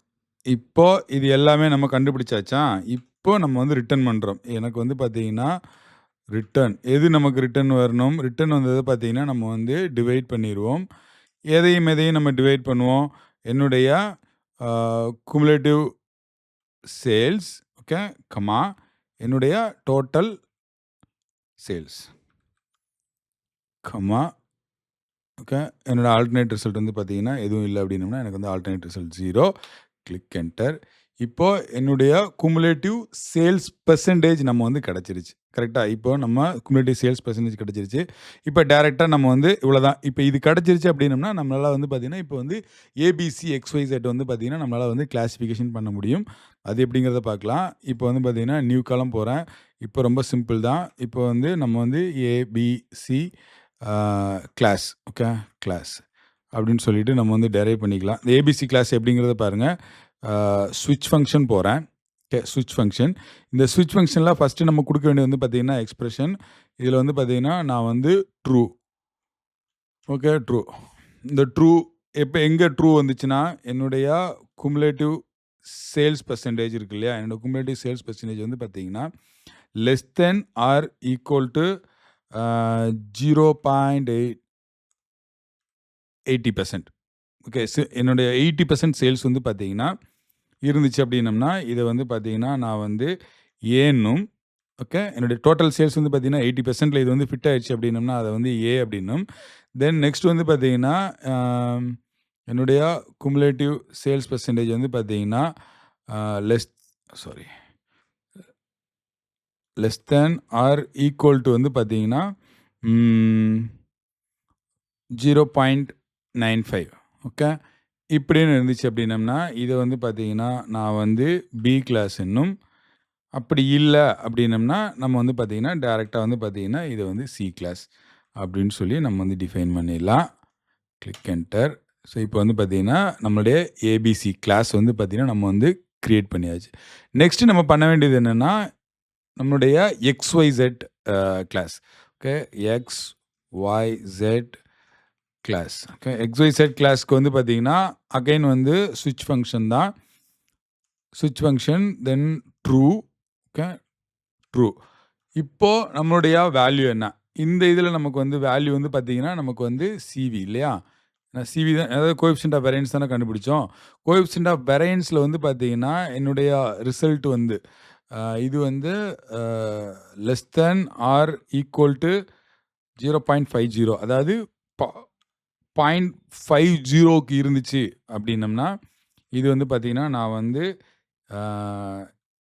இப்போ இது எல்லாமே நம்ம கண்டுபிடிச்சாச்சா. இப்போ நம்ம வந்து ரிட்டர்ன் பண்ணுறோம். எனக்கு வந்து பார்த்தீங்கன்னா ரிட்டர்ன் எது நமக்கு ரிட்டர்ன் வரணும், ரிட்டர்ன் வந்தது பார்த்தீங்கன்னா நம்ம வந்து டிவைட் பண்ணிடுவோம். எதையும் நம்ம டிவைட் பண்ணுவோம், என்னுடைய குமுலேட்டிவ் சேல்ஸ், ஓகே, கமா, என்னுடைய டோட்டல் சேல்ஸ், கமா, ஓகே. என்னோட ஆல்டர்னேட் ரிசல்ட் வந்து பார்த்தீங்கன்னா எதுவும் இல்லை அப்படின்னோம்னா எனக்கு வந்து ஆல்டர்னேட் ரிசல்ட் 0. Click enter. இப்போ என்னுடைய குமுலேட்டிவ் சேல்ஸ் பெர்சன்டேஜ் நம்ம வந்து கிடச்சிருச்சு, கரெக்டாக. இப்போ நம்ம குமுலேட்டிவ் சேல்ஸ் பெர்சன்டேஜ் கிடச்சிருச்சு. இப்போ டேரெக்டாக நம்ம வந்து இவ்வளோதான். இப்போ இது கிடச்சிருச்சு அப்படின்னம்னா நம்மளால் வந்து பார்த்திங்கன்னா இப்போ வந்து ஏபிசி எக்ஸ்ஒய்செட் வந்து பார்த்திங்கன்னா நம்மளால் வந்து கிளாஸிஃபிகேஷன் பண்ண முடியும். அது எப்படிங்கிறத பார்க்கலாம். இப்போ வந்து பார்த்திங்கன்னா நியூ காலம் போகிறேன். இப்போ ரொம்ப சிம்பிள் தான். இப்போ வந்து நம்ம வந்து ஏபிசி கிளாஸ், ஓகே, கிளாஸ் அப்படின்னு சொல்லிட்டு நம்ம வந்து டெரைவ் பண்ணிக்கலாம். இந்த ஏபிசி கிளாஸ் எப்படிங்கிறத பாருங்கள். ஸ்விட்ச் ஃபங்க்ஷன் போகிறேன், ஓகே, ஸ்விட்ச் ஃபங்க்ஷன். இந்த ஸ்விட்ச் ஃபங்க்ஷனில் ஃபஸ்ட்டு நம்ம கொடுக்க வேண்டியது வந்து பார்த்திங்கன்னா எக்ஸ்பிரஷன். இதில் வந்து பார்த்திங்கன்னா நான் வந்து ட்ரூ, ஓகே, ட்ரூ. இந்த ட்ரூ எங்கே ட்ரூ வந்துச்சுன்னா என்னுடைய குமுலேட்டிவ் சேல்ஸ் பெர்சன்டேஜ் இருக்கு இல்லையா, என்னோடய குமுலேட்டிவ் சேல்ஸ் பெர்சன்டேஜ் வந்து பார்த்திங்கன்னா less than or equal to 0.80%, okay. என்னுடைய 80% சேல்ஸ் வந்து பார்த்தீங்கன்னா இருந்துச்சு அப்படின்னம்னா இதை வந்து பார்த்தீங்கன்னா நான் வந்து ஏன்னும், ஓகே, என்னுடைய டோட்டல் சேல்ஸ் வந்து பார்த்தீங்கன்னா 80%ல் இது வந்து ஃபிட் ஆயிடுச்சு அப்படின்னம்னா அதை வந்து ஏ அப்படின்னும். தென் நெக்ஸ்ட் வந்து பார்த்தீங்கன்னா என்னுடைய குமுலேட்டிவ் சேல்ஸ் பெர்சன்டேஜ் வந்து பார்த்தீங்கன்னா less than or equal to வந்து பார்த்தீங்கன்னா 0.95, ஓகே, இப்படின்னு இருந்துச்சு அப்படின்னம்னா இதை வந்து பார்த்தீங்கன்னா நான் வந்து பி கிளாஸ் என்னும். அப்படி இல்லை அப்படின்னம்னா நம்ம வந்து பார்த்தீங்கன்னா டேரெக்டாக வந்து பார்த்தீங்கன்னா இதை வந்து சி கிளாஸ் அப்படின்னு சொல்லி நம்ம வந்து டிஃபைன் பண்ணிடலாம். Click enter. ஸோ இப்போ வந்து பார்த்தீங்கன்னா நம்மளுடைய ஏபிசி கிளாஸ் வந்து பார்த்தீங்கன்னா நம்ம வந்து க்ரியேட் பண்ணியாச்சு. நெக்ஸ்ட்டு நம்ம பண்ண வேண்டியது என்னென்னா நம்மளுடைய XYZ class, okay, XYZ class, okay. XYZ கிளாஸ்க்கு வந்து பார்த்தீங்கன்னா அகைன் வந்து ஸ்விட்ச் ஃபங்க்ஷன் தான். ஸ்விட்ச் ஃபங்க்ஷன் தென் ட்ரூ, ஓகே, ட்ரூ. இப்போது நம்மளுடைய வேல்யூ என்ன, இந்த இதில் நமக்கு வந்து வேல்யூ வந்து பார்த்தீங்கன்னா நமக்கு வந்து சிவி இல்லையா, சிவி தான், அதாவது கோஎஃபிஷியன்ட் ஆஃப் வேரியன்ஸ் தானே கண்டுபிடிச்சோம். கோஎஃபிஷியன்ட் ஆஃப் வேரியன்ஸில் வந்து பார்த்தீங்கன்னா என்னுடைய ரிசல்ட் வந்து இது வந்து less than or equal to 0.50, அதாவது 0.50க்கு இருந்துச்சு அப்படின்னம்னா இது வந்து பார்த்தீங்கன்னா, நான் வந்து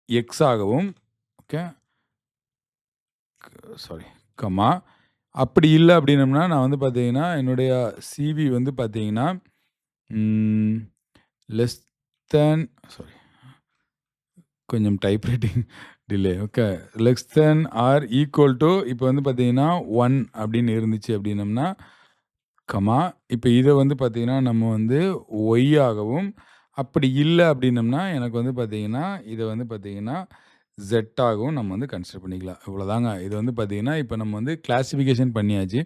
எக்ஸ் ஆகவும் ஓகே சாரி கமா அப்படி இல்ல அப்படின்னம்னா, நான் வந்து பார்த்தீங்கன்னா, என்னுடைய சிவி வந்து பார்த்தீங்கன்னா, லெஸ் தேன் சாரி கொஞ்சம் type writing delay. Okay. Less than or equal to இப்போ வந்து பார்த்தீங்கன்னா, 1 அப்படின்னு இருந்துச்சு அப்படின்னம்னா, கமா இப்போ இத வந்து பார்த்தீங்கன்னா, நம்ம வந்து ஒய் ஆகவும், அப்படி இல்ல அப்படின்னம்னா, எனக்கு வந்து பார்த்தீங்கன்னா, இத வந்து பார்த்தீங்கன்னா, Z ஆகவும் நம்ம வந்து கன்சிடர் பண்ணிக்கலாம். இவ்வளோதாங்க. இது வந்து பார்த்தீங்கன்னா, இப்போ நம்ம வந்து கிளாசிஃபிகேஷன் பண்ணியாச்சு.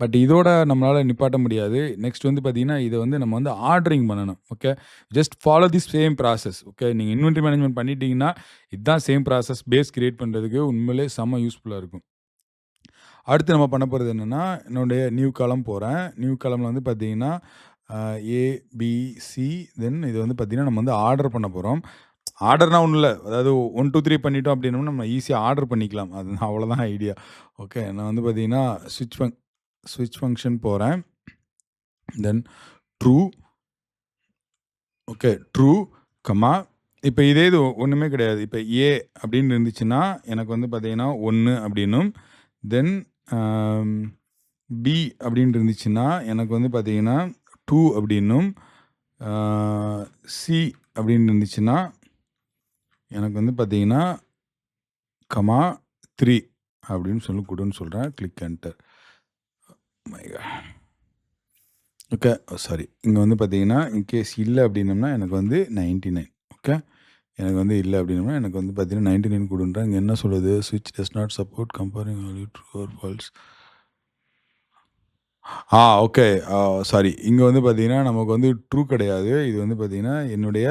பட் இதோட நம்மளால நிப்பாட்ட முடியாது. நெக்ஸ்ட் வந்து பார்த்தீங்கன்னா, இத வந்து நம்ம வந்து ஆர்டரிங் பண்ணணும். Okay. Just follow the same process. Okay. நீங்க இன்வென்டரி மேனேஜ்மென்ட் பண்ணிட்டீங்கன்னா, இதான் சேம் ப்ராசஸ் பேஸ் கிரியேட் பண்றதுக்கு உண்மையிலேயே செம்ம யூஸ்ஃபுல்லா இருக்கும். அடுத்து நம்ம பண்ண போறது என்னன்னா, என்னுடைய நியூ காலம் போறேன். நியூ காலம்ல வந்து பார்த்தீங்கன்னா, ஏ, பி, சி தென் இது வந்து பார்த்தீங்கன்னா, நம்ம வந்து ஆர்டர் பண்ண போறோம். ஆர்டர்னா ஒண்ணும் இல்ல. அதாவது 1, 2, 3 பண்ணிட்டோம் அப்படின்னோம்னா, நம்ம ஈஸியா ஆர்டர் பண்ணிக்கலாம். அது அவ்வளோதான் ஐடியா. ஓகே. நான் வந்து பார்த்தீங்கன்னா, ஸ்விட்ச் ஃபங்ஷன் போறேன். தென் ட்ரூ ஓகே. ட்ரூ, கமா இப்ப இதே இது ஒண்ணுமே கிடையாது. இப்ப ஏ அப்படின்னு இருந்துச்சுன்னா, எனக்கு வந்து பார்த்தீங்கன்னா 1 அப்படின்னும், தென் பி அப்படின்னு இருந்துச்சுன்னா, எனக்கு வந்து பார்த்தீங்கன்னா 2 அப்படின்னும், சி அப்படின்னு இருந்துச்சுன்னா, எனக்கு வந்து பார்த்தீங்கன்னா, கமா 3 அப்படின்னு சொல்லி குடுன்னு சொல்றேன். Click enter. My god. Okay. Sorry. இங்க வந்து பார்த்தீங்கன்னா, இன்கேஸ் இல்ல அப்படின்னம்னா, எனக்கு வந்து 99 ஓகே. எனக்கு வந்து இல்ல அப்படின்னம்னா, எனக்கு வந்து பார்த்தீங்கன்னா 99 குடுன்றேன். இங்க என்ன சொல்லுது? ஸ்விட்ச் does not support comparing value true or false. Okay. Sorry. இங்க வந்து பார்த்தீங்கன்னா, நமக்கு வந்து ட்ரூ கிடையாது. இது வந்து பார்த்தீங்கன்னா, என்னுடைய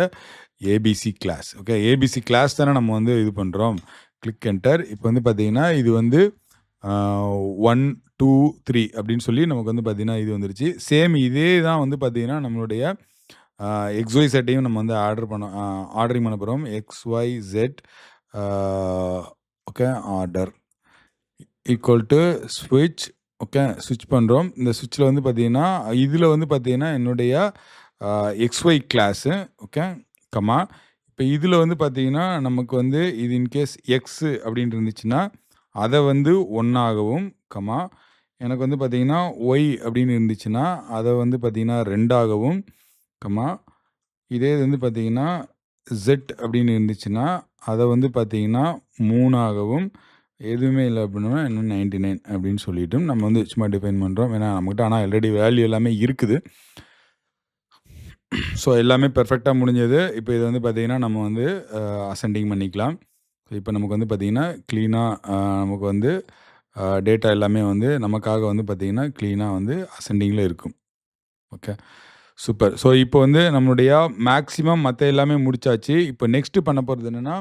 ABC class. Okay. ABC class தானே நம்ம வந்து இது பண்றோம். Click enter. இப்போ வந்து பார்த்தீங்கன்னா, இது வந்து 1, 2, 3 அப்படின்னு சொல்லி நமக்கு வந்து பார்த்தீங்கன்னா, இது வந்துருச்சு. சேம் இதே தான் வந்து பார்த்தீங்கன்னா, நம்மளுடைய XYZயும் நம்ம வந்து ஆர்டரிங் பண்ண போறோம். XYZ okay. Order equal to ஸ்விட்ச் ஓகே. ஸ்விட்ச் பண்றோம். இந்த ஸ்விட்ச்ல வந்து பார்த்தீங்கன்னா, இதுல வந்து பார்த்தீங்கன்னா, என்னுடைய XY கிளாஸு ஓகே. கமா இப்ப இதுல வந்து பார்த்தீங்கன்னா, நமக்கு வந்து இது இன்கேஸ் எக்ஸ் அப்படின்னு இருந்துச்சுன்னா, அத வந்து 1 ஆகவும், கமா எனக்கு வந்து பார்த்தீங்கன்னா, ஒய் அப்படின்னு இருந்துச்சுன்னா, அத வந்து பார்த்தீங்கன்னா 2 ஆகவும், கமா இதே இது வந்து பார்த்தீங்கன்னா, Z அப்படின்னு இருந்துச்சுன்னா, அத வந்து பார்த்தீங்கன்னா 3 ஆகவும், எதுவுமே இல்ல அப்படின்னா இன்னும் 99 அப்படின்னு சொல்லிட்டு நம்ம வந்து சும்மா டிஃபைன் பண்றோம். ஏன்னா நம்மகிட்ட ஆனா ஆல்ரெடி வேல்யூ எல்லாமே இருக்குது. ஸோ எல்லாமே பெர்ஃபெக்ட்டா முடிஞ்சது. இப்ப இது வந்து பார்த்தீங்கன்னா, நம்ம வந்து அசெண்டிங் பண்ணிக்கலாம். இப்ப நமக்கு வந்து பார்த்தீங்கன்னா, கிளீனா நமக்கு வந்து டேட்டா எல்லாமே வந்து நமக்காக வந்து பார்த்தீங்கன்னா, கிளீனா வந்து அசெண்டிங்ல இருக்கும். ஓகே. சூப்பர். ஸோ இப்போ வந்து நம்மளுடைய மேக்ஸிமம் மத்த எல்லாமே முடிச்சாச்சு. இப்போ நெக்ஸ்ட் பண்ண போறது என்னன்னா,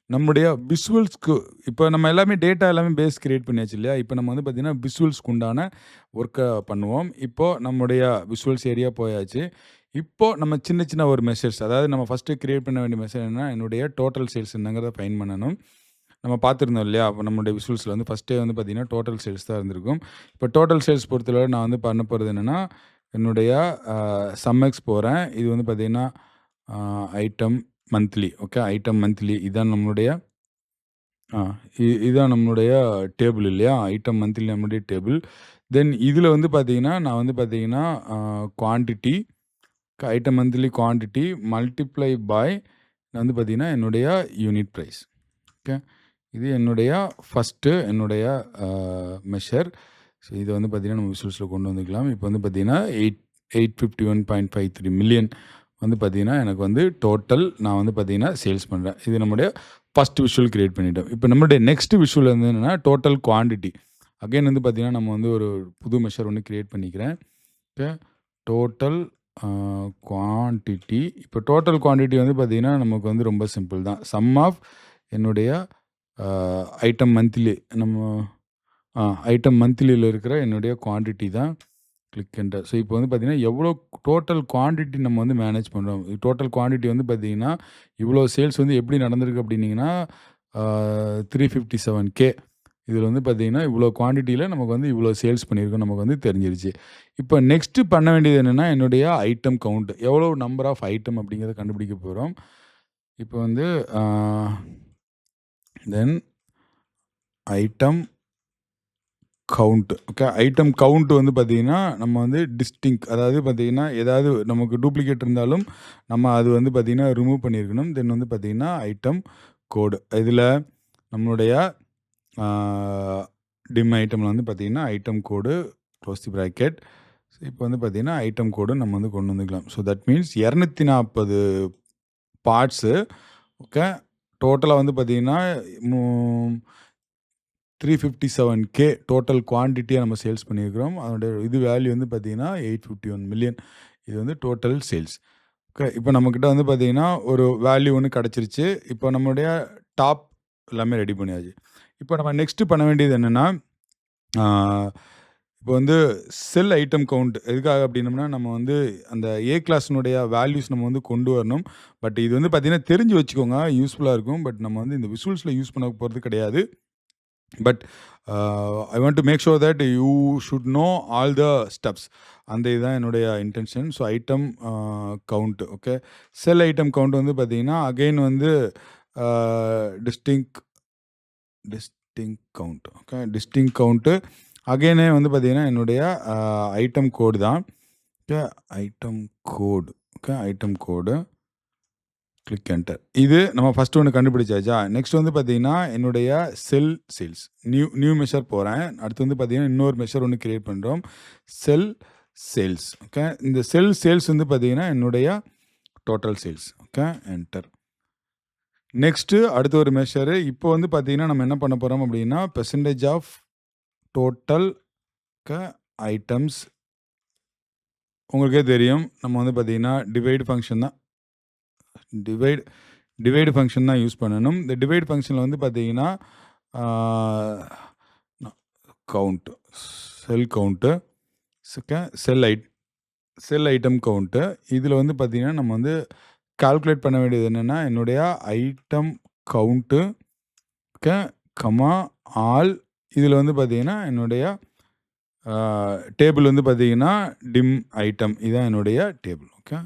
நம்முடைய விசுவல்ஸ்க்கு இப்போ நம்ம எல்லாமே டேட்டா எல்லாமே பேஸ் கிரியேட் பண்ணியாச்சு இல்லையா? இப்போ நம்ம வந்து பார்த்தீங்கன்னா, விசுவல்ஸ்க்கு உண்டான ஒர்க்க பண்ணுவோம். இப்போ நம்முடைய விசுவல்ஸ் ஏரியா போயாச்சு. இப்போ நம்ம சின்ன சின்ன ஒரு மெஷர்ஸ் அதாவது நம்ம ஃபர்ஸ்ட்டு கிரியேட் பண்ண வேண்டிய மெஷர் என்னன்னா, என்னுடைய டோட்டல் சேல்ஸ் என்னங்கிறத ஃபைண்ட் பண்ணணும். நம்ம பார்த்துருந்தோம் இல்லையா? அப்போ நம்மளுடைய விசுவல்ஸ்ல வந்து ஃபர்ஸ்ட்டே வந்து பார்த்தீங்கன்னா, டோட்டல் சேல்ஸ் தான் இருந்திருக்கும். இப்போ டோட்டல் சேல்ஸ் பொறுத்தளவு நான் வந்து பண்ண போறது என்னன்னா, என்னுடைய சம்எக்ஸ் போறேன். இது வந்து பார்த்தீங்கன்னா, item monthly okay. Item monthly இதான் நம்மளுடைய ஆ இதான் நம்மளுடைய டேபிள் இல்லையா? ஐட்டம் மந்த்லி நம்மளுடைய டேபிள். தென் இதில வந்து பார்த்தீங்கன்னா, நான் வந்து பார்த்தீங்கன்னா, quantity item monthly quantity multiply by வந்து பார்த்தீங்கன்னா, என்னுடைய யூனிட் பிரைஸ். ஓகே. இது என்னுடைய ஃபர்ஸ்ட்டு என்னுடைய மெஷர். ஸோ இத வந்து பார்த்தீங்கன்னா, நம்ம விசுவல்ஸ்ல கொண்டு வந்துக்கலாம். இப்போ வந்து பார்த்தீங்கன்னா, 851.53 மில்லியன் வந்து பார்த்தீங்கன்னா, எனக்கு வந்து டோட்டல் நான் வந்து பார்த்தீங்கன்னா, சேல்ஸ் பண்றேன். இது நம்முடைய ஃபர்ஸ்ட் விஷுவல் கிரியேட் பண்ணிட்டோம். இப்போ நம்மளுடைய நெக்ஸ்ட் விஷுவல் வந்து என்னன்னா, டோட்டல் குவான்டிட்டி. அகைன் வந்து பார்த்தீங்கன்னா, நம்ம வந்து ஒரு புது மெஷர் ஒண்ணு கிரியேட் பண்ணிக்கிறேன். ஓகே. Total quantity. இப்போ டோட்டல் குவான்டிட்டி வந்து பார்த்தீங்கன்னா, நமக்கு வந்து ரொம்ப சிம்பிள் தான். சம் ஆஃப் என்னுடைய ஐட்டம் மந்த்லி நம்ம ஐட்டம் மந்த்லியில இருக்கிற என்னுடைய குவான்டிட்டி தான் கிளிக் என்டர். ஸோ இப்போ வந்து பார்த்தீங்கன்னா, எவ்வளோ டோட்டல் குவான்டிட்டி நம்ம வந்து மேனேஜ் பண்ணுறோம். டோட்டல் குவான்டிட்டி வந்து பார்த்தீங்கன்னா, இவ்வளோ சேல்ஸ் வந்து எப்படி நடந்திருக்கு அப்படின்னீங்கன்னா, 357K இதில் வந்து பார்த்தீங்கன்னா இவ்வளோ குவான்டிட்டியில் நமக்கு வந்து இவ்வளோ சேல்ஸ் பண்ணியிருக்கோம் நமக்கு வந்து தெரிஞ்சிருச்சு. இப்போ நெக்ஸ்ட்டு பண்ண வேண்டியது என்னென்னா என்னுடைய ஐட்டம் கவுண்ட் எவ்வளோ நம்பர் ஆஃப் ஐட்டம் அப்படிங்கிறத கண்டுபிடிக்க போகிறோம். இப்போ வந்து then item count. Okay. Item count வந்து பார்த்தீங்கன்னா நம்ம வந்து அதாவது பார்த்தீங்கன்னா ஏதாவது நமக்கு டூப்ளிகேட் இருந்தாலும் நம்ம அது வந்து பார்த்தீங்கன்னா ரிமூவ் பண்ணியிருக்கணும். தென் வந்து பார்த்தீங்கன்னா ஐட்டம் கோடு. இதில் நம்மளுடைய டிம் ஐட்டமில் வந்து பார்த்தீங்கன்னா item code close the bracket. இப்போ வந்து பார்த்தீங்கன்னா ஐட்டம் கோடு நம்ம வந்து கொண்டு வந்துக்கலாம். So that means 240 parts. Okay. டோட்டலாக வந்து பார்த்தீங்கன்னா 357K டோட்டல் குவான்டிட்டியாக நம்ம சேல்ஸ் பண்ணியிருக்கிறோம். அதோடைய இது வேல்யூ வந்து பார்த்தீங்கன்னா 851 மில்லியன். இது வந்து டோட்டல் சேல்ஸ். ஓகே. இப்போ நம்மக்கிட்ட வந்து பார்த்தீங்கன்னா ஒரு வேல்யூ ஒன்று கிடச்சிருச்சு. இப்போ நம்மளுடைய டாப் எல்லாமே ரெடி பண்ணியாச்சு. இப்போ நம்ம நெக்ஸ்ட்டு பண்ண வேண்டியது என்னென்னா இப்போ வந்து செல் ஐட்டம் கவுண்ட் எதுக்காக அப்படின்னம்னா நம்ம வந்து அந்த ஏ கிளாஸினுடைய வேல்யூஸ் நம்ம வந்து கொண்டு வரணும். பட் இது வந்து பார்த்தீங்கன்னா தெரிஞ்சு வச்சுக்கோங்க, யூஸ்ஃபுல்லாக இருக்கும். பட் நம்ம வந்து இந்த விசுவல்ஸில் யூஸ் பண்ண போகிறது கிடையாது. But I want to make sure that you should know all the steps. அந்த இதுதான் என்னுடைய intention. So item count. Okay. Cell item count வந்து பார்த்தீங்கன்னா அகெயின் வந்து distinct count. Okay. Distinct count அகெயினே வந்து பார்த்தீங்கன்னா என்னுடைய ஐட்டம் கோடு தான். Okay. Item code. Okay. Item code click enter. இது நம்ம ஃபஸ்ட்டு ஒன்று கண்டுபிடிச்சாச்சா. நெக்ஸ்ட் வந்து பார்த்தீங்கன்னா என்னுடைய செல் சேல்ஸ் நியூ மெஷர் போகிறேன். அடுத்து வந்து பார்த்தீங்கன்னா இன்னொரு மெஷர் ஒன்று கிரியேட் பண்ணுறோம். செல் சேல்ஸ். ஓகே. இந்த செல் சேல்ஸ் வந்து பார்த்தீங்கன்னா என்னுடைய total sales. Okay. Enter. Next அடுத்த ஒரு மெஷரு. இப்போ வந்து பார்த்தீங்கன்னா நம்ம என்ன பண்ண போகிறோம் அப்படின்னா பெர்சன்டேஜ் ஆஃப் டோட்டல் ஐட்டம்ஸ். உங்களுக்கே தெரியும் நம்ம வந்து பார்த்தீங்கன்னா டிவைடு ஃபங்க்ஷன் தான் டிவைடு ஃபங்க்ஷன் தான் யூஸ் பண்ணணும். இந்த டிவைடு ஃபங்க்ஷனில் வந்து பார்த்தீங்கன்னா கவுண்ட் செல் கவுண்ட்டு செல் ஐட்டம் கவுண்ட்டு. இதில் வந்து பார்த்தீங்கன்னா நம்ம வந்து கால்குலேட் பண்ண வேண்டியது என்னென்னா என்னுடைய ஐட்டம் கவுண்ட்டு கமா ஆல். இதில் வந்து பார்த்தீங்கன்னா என்னுடைய டேபிள் வந்து பார்த்தீங்கன்னா டிம் ஐட்டம். இதுதான் என்னுடைய table. Okay.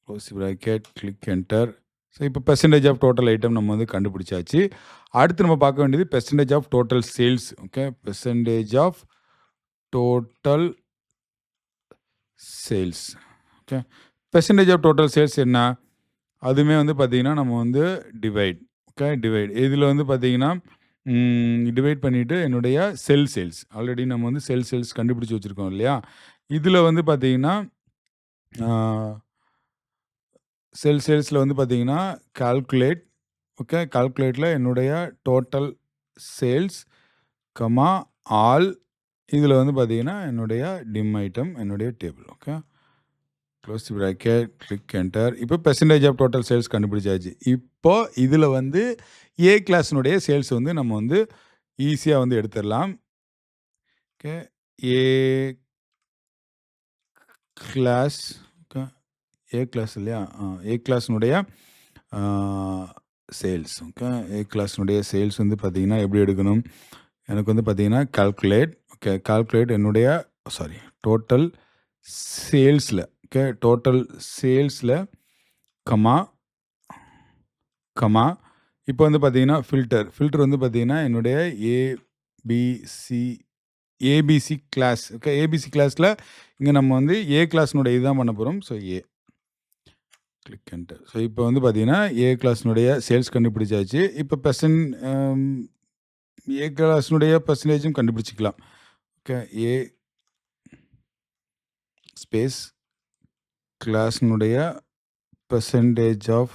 Close bracket click enter. So இப்போ பெர்சன்டேஜ் ஆஃப் டோட்டல் ஐட்டம் நம்ம வந்து கண்டுபிடிச்சாச்சு. அடுத்து நம்ம பார்க்க வேண்டியது percentage of total sales. Okay. Percentage of total sales. Okay. Percentage of total sales என்ன? அதுவுமே வந்து பார்த்தீங்கன்னா நம்ம வந்து டிவைட். ஓகே. டிவைட் இதில் வந்து பார்த்தீங்கன்னா டிவைட் பண்ணிவிட்டு என்னுடைய செல் சேல்ஸ் ஆல்ரெடி நம்ம வந்து செல் சேல்ஸ் கண்டுபிடிச்சி வச்சுருக்கோம் இல்லையா. இதில் வந்து பார்த்தீங்கன்னா சேல்ஸில் வந்து பார்த்தீங்கன்னா கால்குலேட். ஓகே. கால்குலேட்டில் என்னுடைய டோட்டல் சேல்ஸ் கமா ஆல். இதில் வந்து பார்த்தீங்கன்னா என்னுடைய டிம் ஐட்டம் என்னுடைய table. Okay. Close bracket click enter. இப்போ பெர்சன்டேஜ் ஆஃப் டோட்டல் சேல்ஸ் கண்டுபிடிச்சாச்சு. இப்போ இதில் வந்து ஏ கிளாஸினுடைய சேல்ஸ் வந்து நம்ம வந்து ஈஸியாக வந்து எடுத்துடலாம். Okay. A class. Okay. A class இல்லையா. ஏ கிளாஸினுடைய சேல்ஸ். ஓகே. ஏ கிளாஸினுடைய சேல்ஸ் வந்து பார்த்தீங்கன்னா எப்படி எடுக்கணும்? எனக்கு வந்து பார்த்தீங்கன்னா கால்குலேட். ஓகே. கால்குலேட் என்னுடைய டோட்டல் சேல்ஸில். ஓகே. டோட்டல் சேல்ஸில் கமா இப்போ வந்து பார்த்தீங்கன்னா ஃபில்டர் வந்து பார்த்தீங்கன்னா என்னுடைய ஏபிசி கிளாஸ். ஓகே. ஏபிசி கிளாஸில் இங்கே நம்ம வந்து ஏ கிளாஸினுடைய இதுதான் பண்ண போகிறோம். So A click enter. So இப்போ வந்து பார்த்தீங்கன்னா ஏ கிளாஸினுடைய சேல்ஸ் கண்டுபிடிச்சாச்சு. இப்போ ஏ கிளாஸினுடைய பெர்சன்டேஜும் கண்டுபிடிச்சிக்கலாம். ஓகே. ஏ ஸ்பேஸ் கிளாஸினுடைய percentage of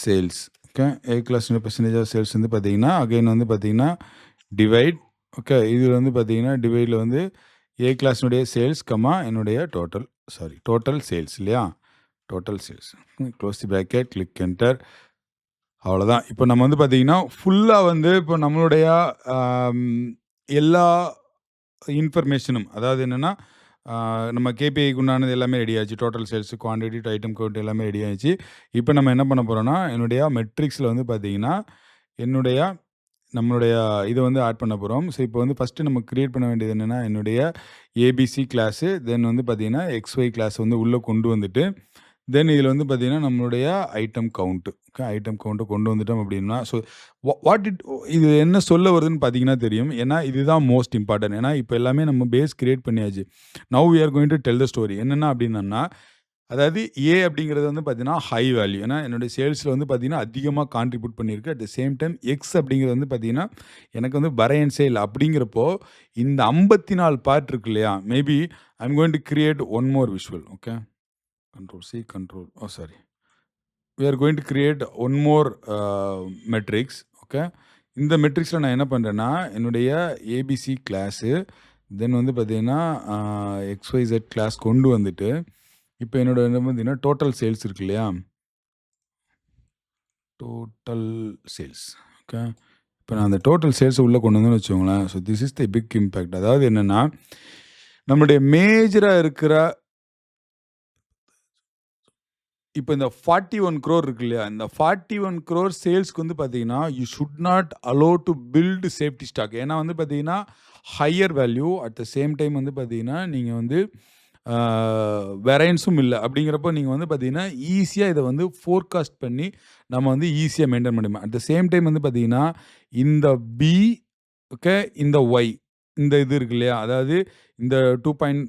sales. Okay. A கிளாஸினுடைய பெர்சன்டேஜ் ஆஃப் சேல்ஸ் வந்து பார்த்தீங்கன்னா அகைன் வந்து பார்த்தீங்கன்னா டிவைட். ஓகே. இதில் வந்து பார்த்தீங்கன்னா டிவைடில் வந்து ஏ கிளாஸினுடைய சேல்ஸ் கமா என்னுடைய டோட்டல் சேல்ஸ் இல்லையா. Total sales close the bracket click enter. அவ்வளோதான். இப்போ நம்ம வந்து பார்த்தீங்கன்னா ஃபுல்லாக வந்து இப்போ நம்மளுடைய எல்லா இன்ஃபர்மேஷனும் அதாவது என்னென்னா நம்ம கேபிஐக்கு உண்டானது எல்லாமே ரெடி ஆச்சு. Total sales quantity item count எல்லாமே ரெடி ஆச்சு. இப்போ நம்ம என்ன பண்ண போகிறோம்னா என்னுடைய மெட்ரிக்ஸில் வந்து பார்த்தீங்கன்னா என்னுடைய நம்மளுடைய இதை வந்து ஆட் பண்ண போகிறோம். ஸோ இப்போ வந்து ஃபஸ்ட்டு நம்ம கிரியேட் பண்ண வேண்டியது என்னென்னா, என்னுடைய ஏபிசி கிளாஸு, தென் வந்து பார்த்தீங்கன்னா எக்ஸ்ஒய் கிளாஸ் வந்து உள்ளே கொண்டு வந்துட்டு, தென் இதில் வந்து பார்த்தீங்கன்னா நம்மளுடைய ஐட்டம் கவுண்ட்டு, ஓகே, ஐட்டம் கவுண்ட்டை கொண்டு வந்துட்டோம் அப்படின்னா, ஸோ இது என்ன சொல்ல வருதுன்னு பார்த்தீங்கன்னா தெரியும். ஏன்னா இதுதான் மோஸ்ட் இம்பார்ட்டன்ட். ஏன்னா இப்போ எல்லாமே நம்ம பேஸ் கிரியேட் பண்ணியாச்சு. Now we are going to tell the story. என்னென்னா அப்படின்னா, அதாவது ஏ அப்படிங்கிறது வந்து பார்த்தீங்கன்னா ஹை வேல்யூ. ஏன்னா என்னுடைய சேல்ஸில் வந்து பார்த்தீங்கன்னா அதிகமாக கான்ட்ரிபியூட் பண்ணியிருக்கு. At the same time X அப்படிங்கிறது வந்து பார்த்தீங்கன்னா எனக்கு வந்து வேரியன்ஸே இல்லை. அப்படிங்கிறப்போ இந்த 54 பார்ட் இருக்கு இல்லையா, maybe I am going to create one more visual. Okay, control C, control sorry, we are going to create one more matrix. Okay, இந்த மெட்ரிக்ஸில் நான் என்ன பண்ணுறேன்னா, என்னுடைய ஏபிசி கிளாஸு, தென் வந்து பார்த்தீங்கன்னா எக்ஸ்ஒய்செட் கிளாஸ் கொண்டு வந்துட்டு, இப்போ என்னோட என்ன பார்த்தீங்கன்னா டோட்டல் சேல்ஸ் இருக்கு இல்லையா, டோட்டல் சேல்ஸ். ஓகே, இப்போ நான் அந்த டோட்டல் சேல்ஸை உள்ளே கொண்டு வந்து வச்சுக்கோங்களேன். So this is the big impact. அதாவது என்னென்னா, நம்மளுடைய மேஜராக இருக்கிற இப்போ இந்த 41 crore இருக்கு இல்லையா, இந்த 41 crore சேல்ஸ்க்கு வந்து பார்த்தீங்கன்னா you should not allow to build safety stock. ஏன்னா வந்து பார்த்தீங்கன்னா higher value, at the same time வந்து பார்த்தீங்கன்னா நீங்கள் வந்து வேரியன்ஸும் இல்லை. அப்படிங்கிறப்போ நீங்கள் வந்து பார்த்தீங்கன்னா ஈஸியாக இதை வந்து ஃபோர்காஸ்ட் பண்ணி நம்ம வந்து ஈஸியாக மெயின்டைன் முடியுமா. அட் த சேம் டைம் வந்து பார்த்தீங்கன்னா இந்த பி, ஓகே, இந்த ஒய், இந்த இது இருக்கு இல்லையா, அதாவது இந்த 2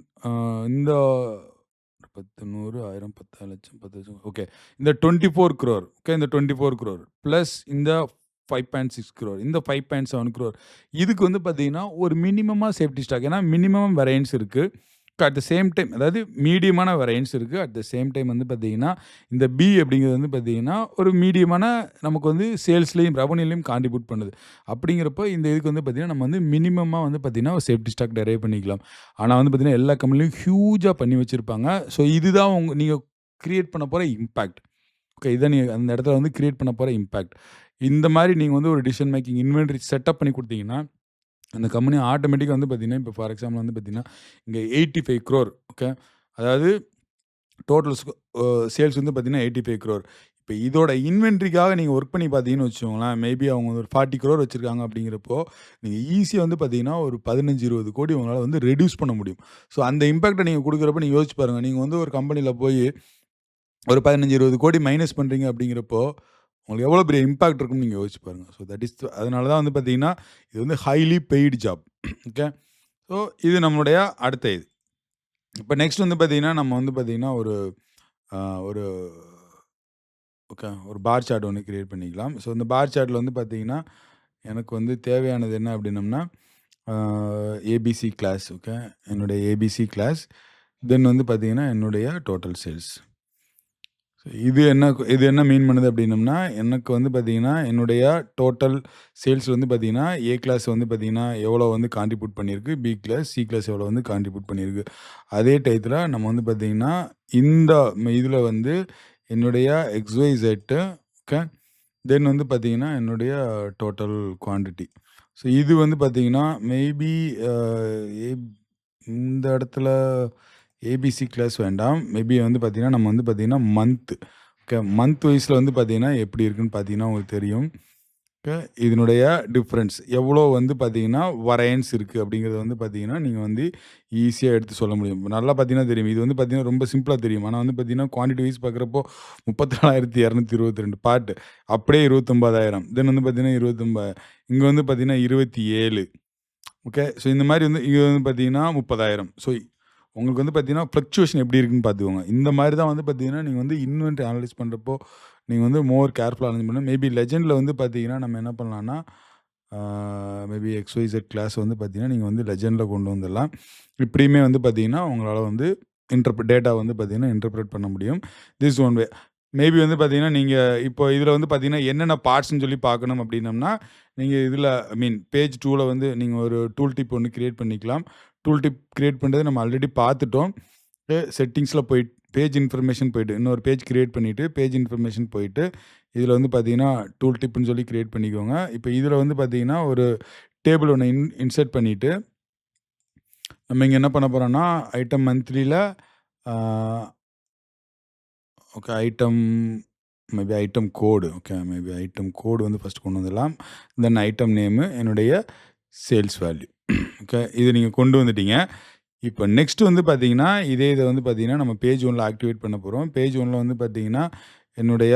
இந்த 10 100 1000 10 லட்சம் 10 லட்சம், ஓகே, இந்த 24 crore, ஓகே, இந்த 24 crore ப்ளஸ் இந்த 5.6 crore, இந்த 5.7 crore, இதுக்கு வந்து பார்த்தீங்கன்னா ஒரு மினிமமாக சேஃப்டி ஸ்டாக். ஏன்னா மினிமம் வேரியன்ஸ் இருக்குது. அட் த சேம் டைம் அதாவது மீடியமான வேரியன்ஸ் இருக்குது. அட் த சேம் டைம் வந்து பார்த்தீங்கன்னா இந்த பி அப்படிங்கிறது வந்து பார்த்தீங்கன்னா ஒரு மீடியமான நமக்கு வந்து சேல்ஸ்லேயும் ரெவன்யூலையும் கான்ட்ரிபியூட் பண்ணுது. அப்படிங்கிறப்போ இந்த இதுக்கு வந்து பார்த்தீங்கன்னா நம்ம வந்து மினிமமாக வந்து பார்த்தீங்கன்னா ஒரு சேஃப்டி ஸ்டாக் டெரைவ் பண்ணிக்கலாம். ஆனால் வந்து பார்த்தீங்கன்னா எல்லா கம்பெனிலையும் ஹியூஜாக பண்ணி வச்சுருப்பாங்க. ஸோ இதுதான் நீங்கள் கிரியேட் பண்ண போகிற இம்பேக்ட். ஓகே, இதை நீங்கள் அந்த இடத்துல வந்து கிரியேட் பண்ண போகிற இம்பேக்ட். இந்த மாதிரி நீங்கள் வந்து ஒரு டிசிஷன் மேக்கிங் இன்வென்ட்ரி செட்டப் பண்ணி கொடுத்தீங்கன்னா அந்த கம்பெனி ஆட்டோமேட்டிக்காக வந்து பார்த்தீங்கன்னா, இப்போ ஃபார் எக்ஸாம்பிள் வந்து பார்த்தீங்கன்னா இங்கே 85 crore, ஓகே, அதாவது டோட்டல் சேல்ஸ் வந்து பார்த்தீங்கன்னா 85 crore. இப்போ இதோட இன்வென்ட்ரிக்காக நீங்கள் ஒர்க் பண்ணி பார்த்தீங்கன்னு வச்சுக்கோங்களேன், மேபி அவங்க ஒரு 40 crore வச்சுருக்காங்க. அப்படிங்கிறப்போ நீங்கள் ஈஸியாக வந்து பார்த்தீங்கன்னா ஒரு 15-20 கோடி உங்களால் வந்து ரெடியூஸ் பண்ண முடியும். ஸோ அந்த இம்பேக்டை நீங்கள் கொடுக்குறப்ப நீங்கள் யோசிச்சு பாருங்கள். நீங்கள் வந்து ஒரு கம்பெனியில் போய் ஒரு 15-20 கோடி மைனஸ் பண்ணுறீங்க. அப்படிங்கிறப்போ உங்களுக்கு எவ்வளோ பெரிய இம்பாக்ட் இருக்குன்னு நீங்கள் யோசிச்சு பாருங்கள். ஸோ தட் இஸ் அதனால தான் வந்து பார்த்தீங்கன்னா இது வந்து highly paid job. Okay, so இது நம்மளுடைய அடுத்த இது. இப்போ நெக்ஸ்ட் வந்து பார்த்தீங்கன்னா நம்ம வந்து பார்த்தீங்கன்னா ஒரு ஓகே, ஒரு பார் சார்ட் ஒன்று கிரியேட் பண்ணிக்கலாம். ஸோ இந்த பார் சார்ட்டில் வந்து பார்த்தீங்கன்னா எனக்கு வந்து தேவையானது என்ன அப்படின்னம்னா ஏபிசி கிளாஸ், ஓகே, என்னுடைய ஏபிசி கிளாஸ், தென் வந்து பார்த்தீங்கன்னா என்னுடைய டோட்டல் சேல்ஸ். இது என்ன மீன் பண்ணுது அப்படின்னம்னா, எனக்கு வந்து பார்த்தீங்கன்னா என்னுடைய டோட்டல் சேல்ஸ் வந்து பார்த்தீங்கன்னா ஏ கிளாஸ் வந்து பார்த்தீங்கன்னா எவ்வளோ வந்து கான்ட்ரிபியூட் பண்ணியிருக்கு, பி கிளாஸ், சி கிளாஸ் எவ்வளோ வந்து கான்ட்ரிபியூட் பண்ணியிருக்கு. அதே டயத்தில் நம்ம வந்து பார்த்தீங்கன்னா இந்த இதில் வந்து என்னுடைய எக்ஸ்ஒய்செட்டு, ஓகே, தென் வந்து பார்த்தீங்கன்னா என்னுடைய டோட்டல் குவான்டிட்டி. ஸோ இது வந்து பார்த்தீங்கன்னா மேபி இந்த இடத்துல ஏபிசி கிளாஸ் வேண்டாம். மேபி வந்து பார்த்தீங்கன்னா நம்ம வந்து பார்த்தீங்கன்னா ஓகே, மந்த் வைஸில் வந்து பார்த்தீங்கன்னா எப்படி இருக்குன்னு பார்த்தீங்கன்னா உங்களுக்கு தெரியும். ஓகே, இதனுடைய டிஃப்ரென்ஸ் எவ்வளோ வந்து பார்த்தீங்கன்னா வரையன்ஸ் இருக்குது அப்படிங்கிறது வந்து பார்த்தீங்கன்னா நீங்கள் வந்து ஈஸியாக எடுத்து சொல்ல முடியும். நல்லா பார்த்தீங்கன்னா தெரியும். இது வந்து பார்த்தீங்கன்னா ரொம்ப சிம்பிளாக தெரியும். ஆனால் வந்து பார்த்தீங்கன்னா குவான்டிட்டி வைஸ் பார்க்குறப்போ 34,222 பார்ட், அப்படியே 29,000, தென் வந்து பார்த்தீங்கன்னா 29, இங்கே வந்து பார்த்தீங்கன்னா 27. ஓகே, ஸோ இந்த மாதிரி வந்து இங்கே வந்து பார்த்தீங்கன்னா 30,000. ஸோ உங்களுக்கு வந்து பார்த்தீங்கன்னா ஃப்ளக்சுவேஷன் எப்படி இருக்குன்னு பார்த்துக்கோங்க. இந்த மாதிரி தான் வந்து பார்த்தீங்கன்னா நீங்கள் வந்து இன்வென்ட்ரி அனலைஸ் பண்ணுறப்போ நீங்கள் வந்து மோர் கேர்ஃபுல்லாக அனலைஸ் பண்ணணும். மேபி லெஜெண்டில் வந்து பார்த்தீங்கன்னா நம்ம என்ன பண்ணலான்னா மேபி எக்ஸ்ஒய்செட் கிளாஸ் வந்து பார்த்தீங்கன்னா நீங்கள் வந்து லெஜெண்டில் கொண்டு வந்துடலாம். இப்படியுமே வந்து பார்த்தீங்கன்னா உங்களால் வந்து டேட்டா வந்து பார்த்தீங்கன்னா இன்டர்பிரேட் பண்ண முடியும். This one way. மேபி வந்து பார்த்தீங்கன்னா நீங்கள் இப்போ இதில் வந்து பார்த்தீங்கன்னா என்னென்ன பார்ட்ஸ்ன்னு சொல்லி பார்க்கணும் அப்படின்னம்னா நீங்கள் இதில் பேஜ் 2ல் வந்து நீங்கள் ஒரு டூல் டிப் ஒன்று கிரியேட் பண்ணிக்கலாம். டூல் டிப் கிரியேட் பண்ணுறது நம்ம ஆல்ரெடி பார்த்துட்டோம். செட்டிங்ஸில் போயிட்டு பேஜ் இன்ஃபர்மேஷன் போயிட்டு இன்னொரு பேஜ் கிரியேட் பண்ணிவிட்டு பேஜ் இன்ஃபர்மேஷன் போயிட்டு இதில் வந்து பார்த்தீங்கன்னா டூல் டிப்புன்னு சொல்லி கிரியேட் பண்ணிக்கோங்க. இப்போ இதில் வந்து பார்த்தீங்கன்னா ஒரு டேபிள் ஒன்று இன்சர்ட் பண்ணிவிட்டு நம்ம இங்கே என்ன பண்ண போகிறோன்னா ஐட்டம் மந்த்லியில் okay, item maybe item code. Okay. Maybe item code வந்து ஃபர்ஸ்ட் கொண்டு வந்துடலாம். தென் ஐட்டம் நேமு, என்னுடைய சேல்ஸ் வேல்யூ. ஓகே. இது நீங்கள் கொண்டு வந்துட்டீங்க. இப்போ நெக்ஸ்ட் வந்து பார்த்தீங்கன்னா, இதை வந்து பார்த்தீங்கன்னா, நம்ம பேஜ் 1ல ஆக்டிவேட் பண்ண போகிறோம். பேஜ் 1ல வந்து பார்த்தீங்கன்னா, என்னுடைய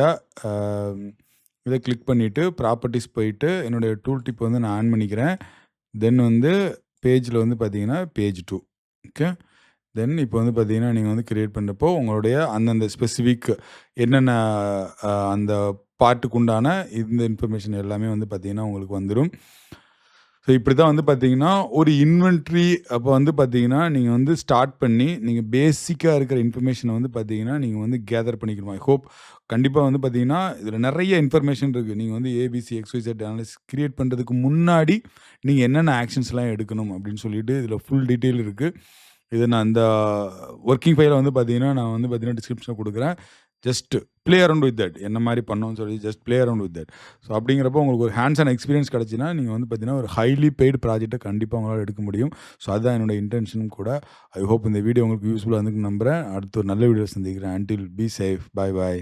இதை கிளிக் பண்ணிவிட்டு ப்ராப்பர்ட்டிஸ் போயிட்டு என்னுடைய டூல் டிப் வந்து நான் ஆன் பண்ணிக்கிறேன். தென் வந்து பேஜில் வந்து பார்த்தீங்கன்னா, பேஜ் 2. ஓகே. தென் இப்போ வந்து பார்த்தீங்கன்னா, நீங்கள் வந்து கிரியேட் பண்ணுறப்போ உங்களுடைய அந்தந்த ஸ்பெசிஃபிக் என்னென்ன அந்த பார்ட்டுக்கு உண்டான இந்த இன்ஃபர்மேஷன் எல்லாமே வந்து பார்த்தீங்கன்னா, உங்களுக்கு வந்துடும். ஸோ இப்படி தான் வந்து பார்த்தீங்கன்னா, ஒரு இன்வென்ட்ரி அப்போ வந்து பார்த்தீங்கன்னா, நீங்கள் வந்து ஸ்டார்ட் பண்ணி, நீங்கள் பேசிக்காக இருக்கிற இன்ஃபர்மேஷனை வந்து பார்த்தீங்கன்னா, நீங்கள் வந்து கேதர் பண்ணிக்கணும். ஐ ஹோப் கண்டிப்பாக வந்து பார்த்தீங்கன்னா, இதில் நிறைய இன்ஃபர்மேஷன் இருக்குது. நீங்கள் வந்து ஏபிசி, எக்ஸ்ஒய்செட் அனாலிசிஸ் கிரியேட் பண்ணுறதுக்கு முன்னாடி, நீங்கள் என்னென்ன ஆக்ஷன்ஸ்லாம் எடுக்கணும் அப்படின்னு சொல்லிட்டு, இதில் ஃபுல் டீட்டெயில் இருக்குது. இதை நான் இந்த ஒர்க்கிங் ஃபைலை வந்து பார்த்தீங்கன்னா, நான் வந்து பார்த்தீங்கன்னா டிஸ்கிரிப்ஷனில் கொடுக்குறேன். Just play around with that. என்ன மாதிரி பண்ணோம்னு சொல்லி just play around with that. So அப்படிங்கிறப்போ உங்களுக்கு ஒரு ஹேண்ட்ஸ் ஆன் எக்ஸ்பீரியன்ஸ் கிடச்சின்னா, நீங்கள் வந்து பார்த்தீங்கன்னா, ஒரு ஹைலி பெய்டு ப்ராஜெக்ட்டை கண்டிப்பாக உங்களால் எடுக்க முடியும். ஸோ அதுதான் என்னோட இன்டென்ஷனும் கூட. ஐ ஹோப் இந்த வீடியோ உங்களுக்கு யூஸ்ஃபுல்லாக இருந்துன்னு நம்புகிறேன். அடுத்து ஒரு நல்ல வீடியோ சந்திக்கிறேன். Until be safe. Bye bye.